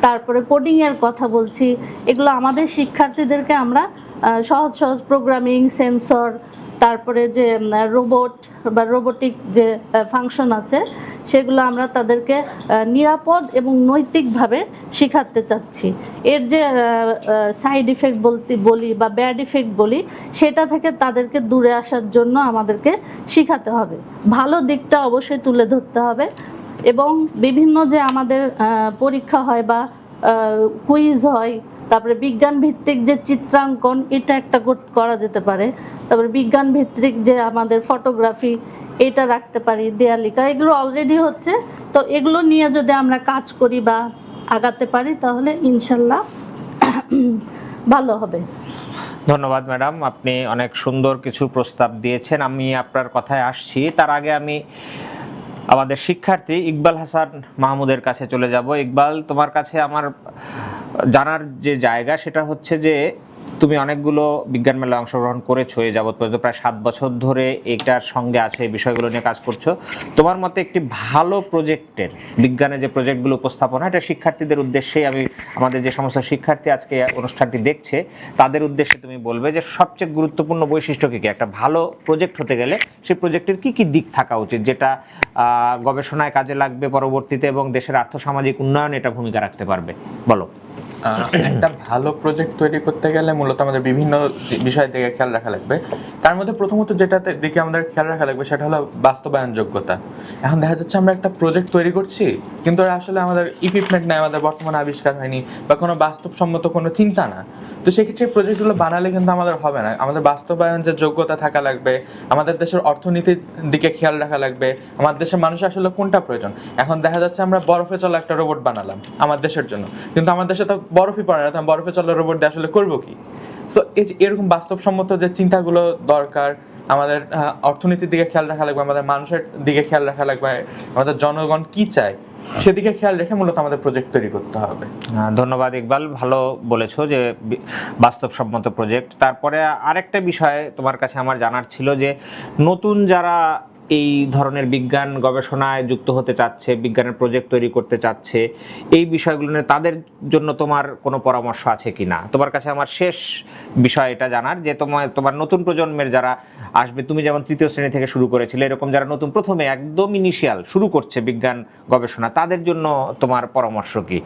তারপরে কোডিংয়ের কথা বলছি, এগুলো আমাদের শিক্ষার্থীদেরকে আমরা সহজ সহজ প্রোগ্রামিং, সেন্সর, তারপরে যে রোবট বা রোবোটিক যে ফাংশন আছে, সেগুলো আমরা তাদেরকে নিরাপদ এবং নৈতিকভাবে শেখাতে চাচ্ছি। এর যে সাইড ইফেক্ট বলি বা ব্যাড ইফেক্ট বলি, সেটা থেকে তাদেরকে দূরে আসার জন্য আমাদেরকে শেখাতে হবে। ভালো দিকটা অবশ্যই তুলে ধরতে হবে এবং বিভিন্ন যে আমাদের পরীক্ষা হয় বা কুইজ হয়, তারপরে বিজ্ঞান ভিত্তিক যে চিত্রাঙ্কন, এটা একটা করা যেতে পারে। তারপরে বিজ্ঞান ভিত্তিক যে আমাদের ফটোগ্রাফি, এটা রাখতে পারি, দেয়ালিকা, এগুলো অলরেডি হচ্ছে। তো এগুলো নিয়ে যদি আমরা কাজ করি বা আগাতে পারি তাহলে ইনশাল্লাহ ভালো হবে। ধন্যবাদ ম্যাডাম, আপনি অনেক সুন্দর কিছু প্রস্তাব দিয়েছেন। আমি আপনার কথায় আসছি, তার আগে আমি আমাদের শিক্ষার্থী ইকবাল হাসান মাহমুদের কাছে চলে যাব। ইকবাল, তোমার কাছে আমার জানার যে জায়গা সেটা হচ্ছে যে তুমি অনেকগুলো বিজ্ঞান মেলায় অংশগ্রহণ করেছো এই যাবৎ পর্যন্ত, প্রায় 7 বছর ধরে এটার সঙ্গে আছো, এই বিষয়গুলো নিয়ে কাজ করছো। তোমার মতে একটি ভালো প্রজেক্টের, বিজ্ঞানের যে প্রজেক্টগুলো উপস্থাপনা, এটা শিক্ষার্থীদের উদ্দেশ্যেই, আমি আমাদের যে সমস্ত শিক্ষার্থী আজকে অনুষ্ঠানটি দেখছে তাদের উদ্দেশ্যে তুমি বলবে যে সবচেয়ে গুরুত্বপূর্ণ বৈশিষ্ট্য কী কী, একটা ভালো প্রজেক্ট হতে গেলে সেই প্রজেক্টের কী কী দিক থাকা উচিত, যেটা গবেষণায় কাজে লাগবে পরবর্তীতে এবং দেশের আর্থসামাজিক উন্নয়নে এটা ভূমিকা রাখতে পারবে, বলো। একটা ভালো প্রজেক্ট তৈরি করতে গেলে মূলত আমাদের বিভিন্ন বিষয় দিকে খেয়াল রাখা লাগবে। তার মধ্যে প্রথমত যেটাতে দিকে আমাদের খেয়াল রাখা লাগবে সেটা হলো বাস্তবায়ন যোগ্যতা। এখন দেখা যাচ্ছে আমরা একটা প্রজেক্ট তৈরি করছি, কিন্তু আসলে আমাদের ইকুইপমেন্ট নাই, আমাদের বর্তমানে আবিষ্কার হয়নি, বা কোনো বাস্তবসম্মত কোনো চিন্তা না। তো সেক্ষেত্রে প্রজেক্টগুলো বানালে কিন্তু আমাদের হবে না। আমাদের বাস্তবায়ন যে যোগ্যতা থাকা লাগবে, আমাদের দেশের অর্থনীতির দিকে খেয়াল রাখা লাগবে, আমার দেশের মানুষের আসলে কোনটা প্রয়োজন। এখন দেখা যাচ্ছে আমরা বরফে চলা একটা রোবট বানালাম আমার দেশের জন্য, কিন্তু আমার দেশে তো বরফই পড়ে না, তো আমি বরফে চলা রোবট দিয়ে আসলে করবো কি? সো এরকম বাস্তবসম্মত যে চিন্তাগুলো দরকার, আমাদের অর্থনীতির দিকে খেয়াল রাখা লাগবে, আমাদের মানুষের দিকে খেয়াল রাখা লাগবে, আমাদের জনগণ কি চায় সেদিকে খেয়াল রেখে মূলত আমাদের প্রজেক্ট তৈরি করতে হবে। ধন্যবাদ ইকবাল, ভালো বলেছো যে বাস্তবসম্মত প্রজেক্ট। তারপরে আরেকটা বিষয় তোমার কাছে আমার জানার ছিল যে নতুন যারা এই ধরনের বিজ্ঞান গবেষণায় যুক্ত হতে চাচ্ছে, বিজ্ঞানের প্রজেক্ট তৈরি করতে চাচ্ছে, এই বিষয়গুলো নিয়ে তাদের জন্য তোমার কোনো পরামর্শ আছে কি না? তোমার কাছে আমার শেষ বিষয় এটা জানার যে তোমার নতুন প্রজন্মের যারা আসবে, তুমি যেমন 3য় শ্রেণী থেকে শুরু করেছিলে, এরকম যারা নতুন প্রথমে একদম ইনিশিয়াল শুরু করছে বিজ্ঞান গবেষণা, তাদের জন্য তোমার পরামর্শ কি?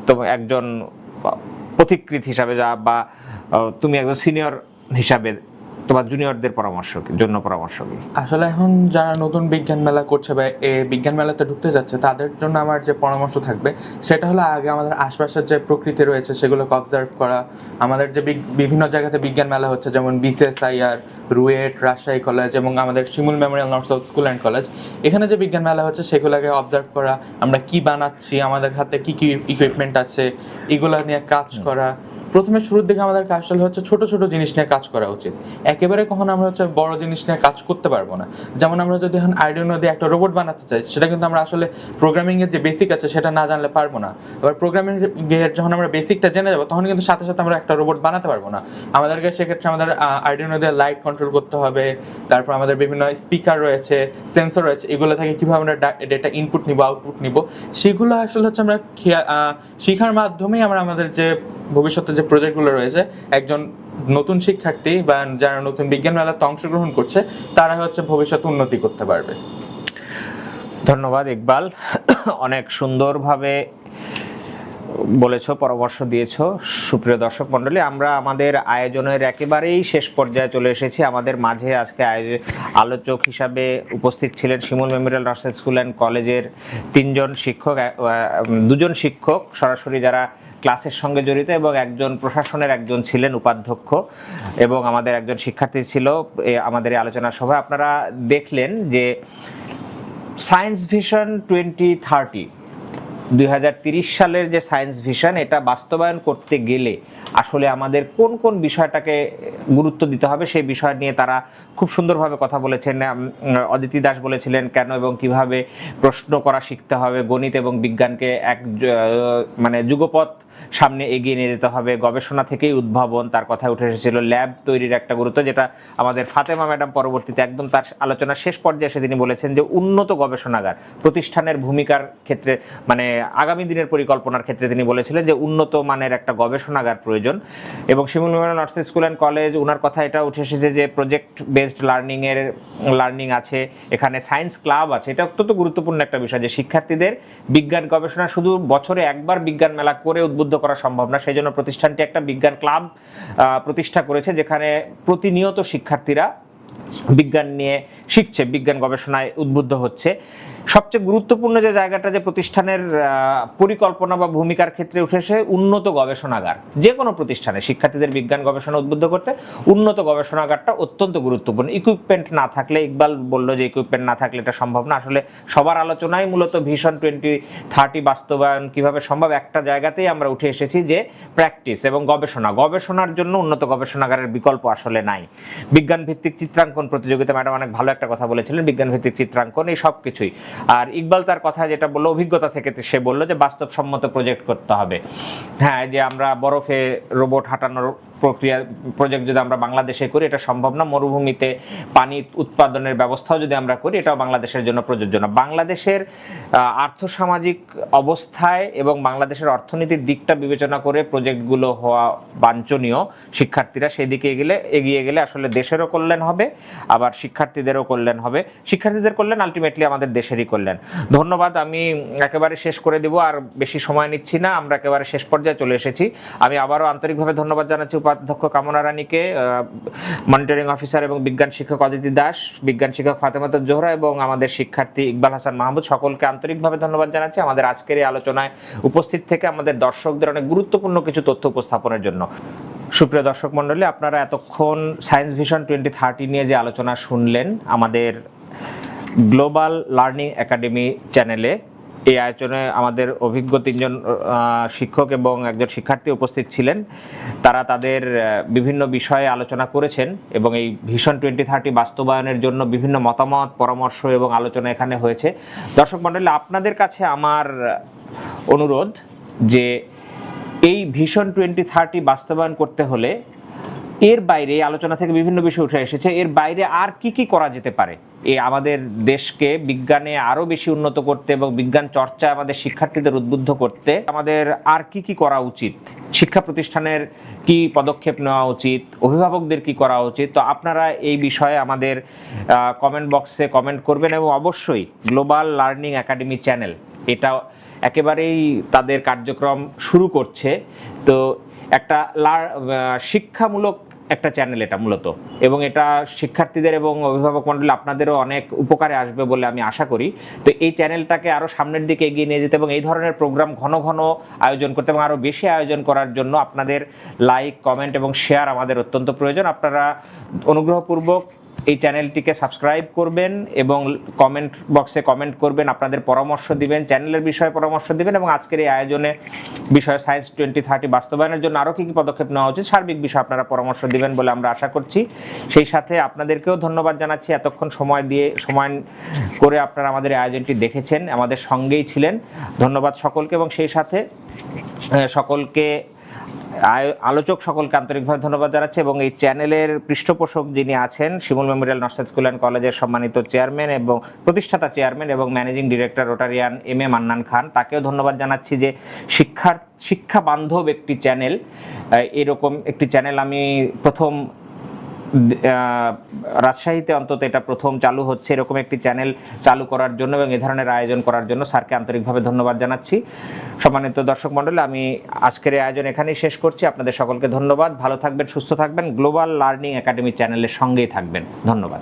তো একজন পথিকৃৎ হিসাবে বা তুমি একজন সিনিয়র হিসাবে তোমার জুনিয়রদের পরামর্শ কি? আসলে এখন যারা নতুন বিজ্ঞান মেলা করছে বা এই বিজ্ঞান মেলাতে ঢুকতে যাচ্ছে, তাদের জন্য আমার যে পরামর্শ থাকবে সেটা হলো আগে আমাদের আশপাশের যে প্রকৃতি রয়েছে সেগুলোকে অবজার্ভ করা। আমাদের যে বিভিন্ন জায়গাতে বিজ্ঞান মেলা হচ্ছে, যেমন BCSIR, রুয়েট, রাজশাহী কলেজ এবং আমাদের Shimul Memorial North South School and College, এখানে যে বিজ্ঞান মেলা হচ্ছে সেগুলোকে অবজার্ভ করা, আমরা কি বানাচ্ছি, আমাদের হাতে কি কি ইকুইপমেন্ট আছে, এগুলো নিয়ে কাজ করা। প্রথমে শুরুর দিকে আমাদের আসলে হচ্ছে ছোট ছোট জিনিস নিয়ে কাজ করা উচিত। একেবারে কখনো আমরা হচ্ছে বড় জিনিস নিয়ে কাজ করতে পারবো না। যেমন আমরা যদি এখন আর্ডিনো দিয়ে একটা রোবট বানাতে চাই, সেটা কিন্তু আমরা আসলে প্রোগ্রামিং এর যে বেসিক আছে সেটা না জানলে পারবো না। এবার প্রোগ্রামিং এর যখন আমরা বেসিকটা জেনে যাবো, তখন কিন্তু সাথে সাথে আমরা একটা রোবট বানাতে পারবো না। আমাদেরকে সেক্ষেত্রে আমাদের আর্ডিনো দিয়ে লাইট কন্ট্রোল করতে হবে, তারপর আমাদের বিভিন্ন স্পিকার রয়েছে, সেন্সর রয়েছে, এগুলো থেকে কিভাবে আমরা ডেটা ইনপুট নিব, আউটপুট নিব, সেগুলো আসলে হচ্ছে আমরা শেখার মাধ্যমেই আমরা আমাদের যে ভবিষ্যতে যে প্রজেক্টগুলো রয়েছে, একজন নতুন শিক্ষার্থী বা যারা নতুন বিজ্ঞান মেলাতে অংশগ্রহণ করছে তারা হচ্ছে ভবিষ্যতে উন্নতি করতে পারবে। ধন্যবাদ ইকবাল, অনেক সুন্দরভাবে বলেছো, পরামর্শ দিয়েছো। সুপ্রিয় দর্শক মণ্ডলী, আমরা আমাদের আয়োজনের একেবারেই শেষ পর্যায়ে চলে এসেছি। আমাদের মাঝে আজকে আলোচক হিসাবে উপস্থিত ছিলেন Shimul Memorial North South School and কলেজের 3জন শিক্ষক, 2জন শিক্ষক সরাসরি যারা ক্লাসের সঙ্গে জড়িত, এবং একজন প্রশাসনের একজন ছিলেন উপাধ্যক্ষ, এবং আমাদের একজন শিক্ষার্থী ছিল আমাদের এই আলোচনা সভায়। আপনারা দেখলেন যে সায়েন্স ভিশন 2030, 2030 সালের যে সায়েন্স ভিশন, এটা বাস্তবায়ন করতে গেলে আসলে আমাদের কোন কোন বিষয়টাকে গুরুত্ব দিতে হবে সেই বিষয় নিয়ে তারা খুব সুন্দরভাবে কথা বলেছেন। অদিতি দাস বলেছিলেন কেন এবং কিভাবে প্রশ্ন করা শিখতে হবে, গণিত এবং বিজ্ঞানকে মানে যুগপৎ সামনে এগিয়ে নিয়ে যেতে হবে, গবেষণা থেকেই উদ্ভাবন, তার কথায় উঠে এসেছিল ল্যাব তৈরির একটা গুরুত্ব, যেটা আমাদের ফাতেমা ম্যাডাম পরবর্তীতে একদম তার আলোচনার শেষ পর্যায়ে এসে তিনি বলেছেন যে উন্নত গবেষণাগার প্রতিষ্ঠানের ভূমিকার ক্ষেত্রে, মানে আগামী দিনের পরিকল্পনার ক্ষেত্রে তিনি বলেছিলেন যে উন্নত মানের একটা গবেষণাগার প্রয়োজন। এবং Shimul Memorial North School and College, ওনার কথা এটা উঠে এসেছে যে প্রজেক্ট বেসড লার্নিং আছে, এখানে সায়েন্স ক্লাব আছে। এটা অত্যন্ত গুরুত্বপূর্ণ একটা বিষয় যে শিক্ষার্থীদের বিজ্ঞান গবেষণা শুধু বছরে একবার বিজ্ঞান মেলা করে উদ্বুদ্ধ করা সম্ভব না, সেই জন্য প্রতিষ্ঠানটি একটা বিজ্ঞান ক্লাব প্রতিষ্ঠা করেছে, যেখানে প্রতিনিয়ত শিক্ষার্থীরা বিজ্ঞান নিয়ে শিখছে, বিজ্ঞান গবেষণায় উদ্বুদ্ধ হচ্ছে। সবচেয়ে গুরুত্বপূর্ণ যে জায়গাটা যে প্রতিষ্ঠানের পরিকল্পনা বা ভূমিকার ক্ষেত্রে উঠে এসে উন্নত গবেষণাগার, যে কোনো প্রতিষ্ঠানে শিক্ষার্থীদের বিজ্ঞান গবেষণা উদ্বুদ্ধ করতে উন্নত গবেষণাগারটা অত্যন্ত গুরুত্বপূর্ণ। ইকুইপমেন্ট না থাকলে, ইকবাল বলল যে ইকুইপমেন্ট না থাকলে এটা সম্ভব না। আসলে সবার আলোচনায় মূলত ভিশন 2030 বাস্তবায়ন কিভাবে সম্ভব একটা জায়গাতেই আমরা উঠে এসেছি যে প্র্যাকটিস এবং গবেষণার জন্য উন্নত গবেষণাগারের বিকল্প আসলে নাই। বিজ্ঞান ভিত্তিক চিত্রাঙ্কন প্রতিযোগিতা, ম্যাডাম অনেক ভালো একটা কথা বলেছিলেন, বিজ্ঞান ভিত্তিক চিত্রাঙ্কন এই সব কিছুই। আর ইকবাল তার কথা যেটা বললো অভিজ্ঞতা থেকে, সে বললো যে বাস্তবসম্মত প্রজেক্ট করতে হবে। হ্যাঁ, যে আমরা বরফে রোবট হাঁটানোর প্রজেক্ট যদি আমরা বাংলাদেশে করি এটা সম্ভব না। মরুভূমিতে পানি উৎপাদনের ব্যবস্থাও যদি আমরা করি এটাও বাংলাদেশের জন্য প্রযোজ্য না। বাংলাদেশের আর্থসামাজিক অবস্থায় এবং বাংলাদেশের অর্থনীতির দিকটা বিবেচনা করে প্রজেক্টগুলো হওয়া বাঞ্ছনীয়। শিক্ষার্থীরা সেদিকে এগিয়ে গেলে আসলে দেশেরও কল্যাণ হবে, আবার শিক্ষার্থীদেরও কল্যাণ হবে। শিক্ষার্থীদের কল্যাণ আলটিমেটলি আমাদের দেশেরই কল্যাণ। ধন্যবাদ। আমি একেবারে শেষ করে দিব, আর বেশি সময় নিচ্ছি না, আমরা একেবারে শেষ পর্যায়ে চলে এসেছি। আমি আবারও আন্তরিকভাবে ধন্যবাদ জানাচ্ছি উপাধ্যক্ষ কামনা রানীকে, মনিটরিং অফিসার এবং বিজ্ঞান শিক্ষক অদিতি দাস, বিজ্ঞান শিক্ষক ফাতেমাতুজ জোহরা এবং আমাদের শিক্ষার্থী ইকবাল হাসান মাহমুদ, সকলকে আন্তরিকভাবে ধন্যবাদ জানাচ্ছি আমাদের আজকের এই আলোচনায় উপস্থিত থেকে আমাদের দর্শকদের অনেক গুরুত্বপূর্ণ কিছু তথ্য উপস্থাপনের জন্য। সুপ্রিয় দর্শক মণ্ডলী, আপনারা এতক্ষণ সায়েন্স ভিশন 2030 নিয়ে যে আলোচনা শুনলেন আমাদের গ্লোবাল লার্নিং একাডেমি চ্যানেলে। এই আয়োজনে আমাদের অভিজ্ঞ 3 জন শিক্ষক এবং একজন শিক্ষার্থী উপস্থিত ছিলেন। তারা তাদের বিভিন্ন বিষয়ে আলোচনা করেছেন এবং এই ভিশন 2030 বাস্তবায়নের জন্য বিভিন্ন মতামত, পরামর্শ এবং আলোচনা এখানে হয়েছে। দর্শক মণ্ডলী, আপনাদের কাছে আমার অনুরোধ যে এই ভিশন 2030 বাস্তবায়ন করতে হলে এর বাইরে, আলোচনা থেকে বিভিন্ন বিষয় উঠে এসেছে, এর বাইরে আর কি কি করা যেতে পারে আমাদের দেশকে বিজ্ঞানে আরো বেশি উন্নত করতে এবং বিজ্ঞান চর্চায় আমাদের শিক্ষার্থীদের উদ্বুদ্ধ করতে আমাদের আর কি কি করা উচিত, শিক্ষা প্রতিষ্ঠানের কি পদক্ষেপ নেওয়া উচিত, অভিভাবকদের কি করা উচিত। তো আপনারা এই বিষয়ে আমাদের কমেন্ট বক্সে কমেন্ট করবেন এবং অবশ্যই গ্লোবাল লার্নিং একাডেমি চ্যানেল এটা একেবারেই তাদের কার্যক্রম শুরু করছে। তো একটা শিক্ষামূলক একটা চ্যানেল এটা মূলত, এবং এটা শিক্ষার্থীদের এবং অভিভাবক মণ্ডলী আপনাদেরও অনেক উপকারে আসবে বলে আমি আশা করি। তো এই চ্যানেলটাকে আরও সামনের দিকে এগিয়ে নিয়ে যেতে এবং এই ধরনের প্রোগ্রাম ঘন ঘন আয়োজন করতে এবং আরও বেশি আয়োজন করার জন্য আপনাদের লাইক, কমেন্ট এবং শেয়ার আমাদের অত্যন্ত প্রয়োজন। আপনারা অনুগ্রহপূর্বক এই চ্যানেলটিকে সাবস্ক্রাইব করবেন এবং কমেন্ট বক্সে কমেন্ট করবেন, আপনাদের পরামর্শ দিবেন, চ্যানেলের বিষয়ে পরামর্শ দিবেন এবং আজকের এই আয়োজনে বিষয় সায়েন্স 2030 বাস্তবায়নের জন্য আরও কী কী পদক্ষেপ নেওয়া উচিত সার্বিক বিষয়ে আপনারা পরামর্শ দিবেন বলে আমরা আশা করছি। সেই সাথে আপনাদেরকেও ধন্যবাদ জানাচ্ছি, এতক্ষণ সময় করে আপনারা আমাদের এই আয়োজনটি দেখেছেন, আমাদের সঙ্গেই ছিলেন। ধন্যবাদ সকলকে এবং সেই সাথে সকলকে আলোচক সকলকে আন্তরিকভাবে ধন্যবাদ জানাচ্ছি। এবং এই চ্যানেলের পৃষ্ঠপোষক যিনি আছেন, Shimul Memorial North South School and কলেজের সম্মানিত চেয়ারম্যান এবং প্রতিষ্ঠাতা চেয়ারম্যান এবং managing director Rotarian M.A. Mannan Khan, তাকেও ধন্যবাদ জানাচ্ছি যে শিক্ষা বান্ধব একটি চ্যানেল, এরকম একটি চ্যানেল আমি প্রথম রাজশাহীতে অন্তত এটা প্রথম চালু হচ্ছে, এরকম একটি চ্যানেল চালু করার জন্য এবং এ ধরনের আয়োজন করার জন্য স্যারকে আন্তরিকভাবে ধন্যবাদ জানাচ্ছি। সম্মানিত দর্শক মণ্ডলী, আমি আজকের এই আয়োজন এখানেই শেষ করছি। আপনাদের সকলকে ধন্যবাদ। ভালো থাকবেন, সুস্থ থাকবেন, গ্লোবাল লার্নিং একাডেমি চ্যানেলের সঙ্গেই থাকবেন। ধন্যবাদ।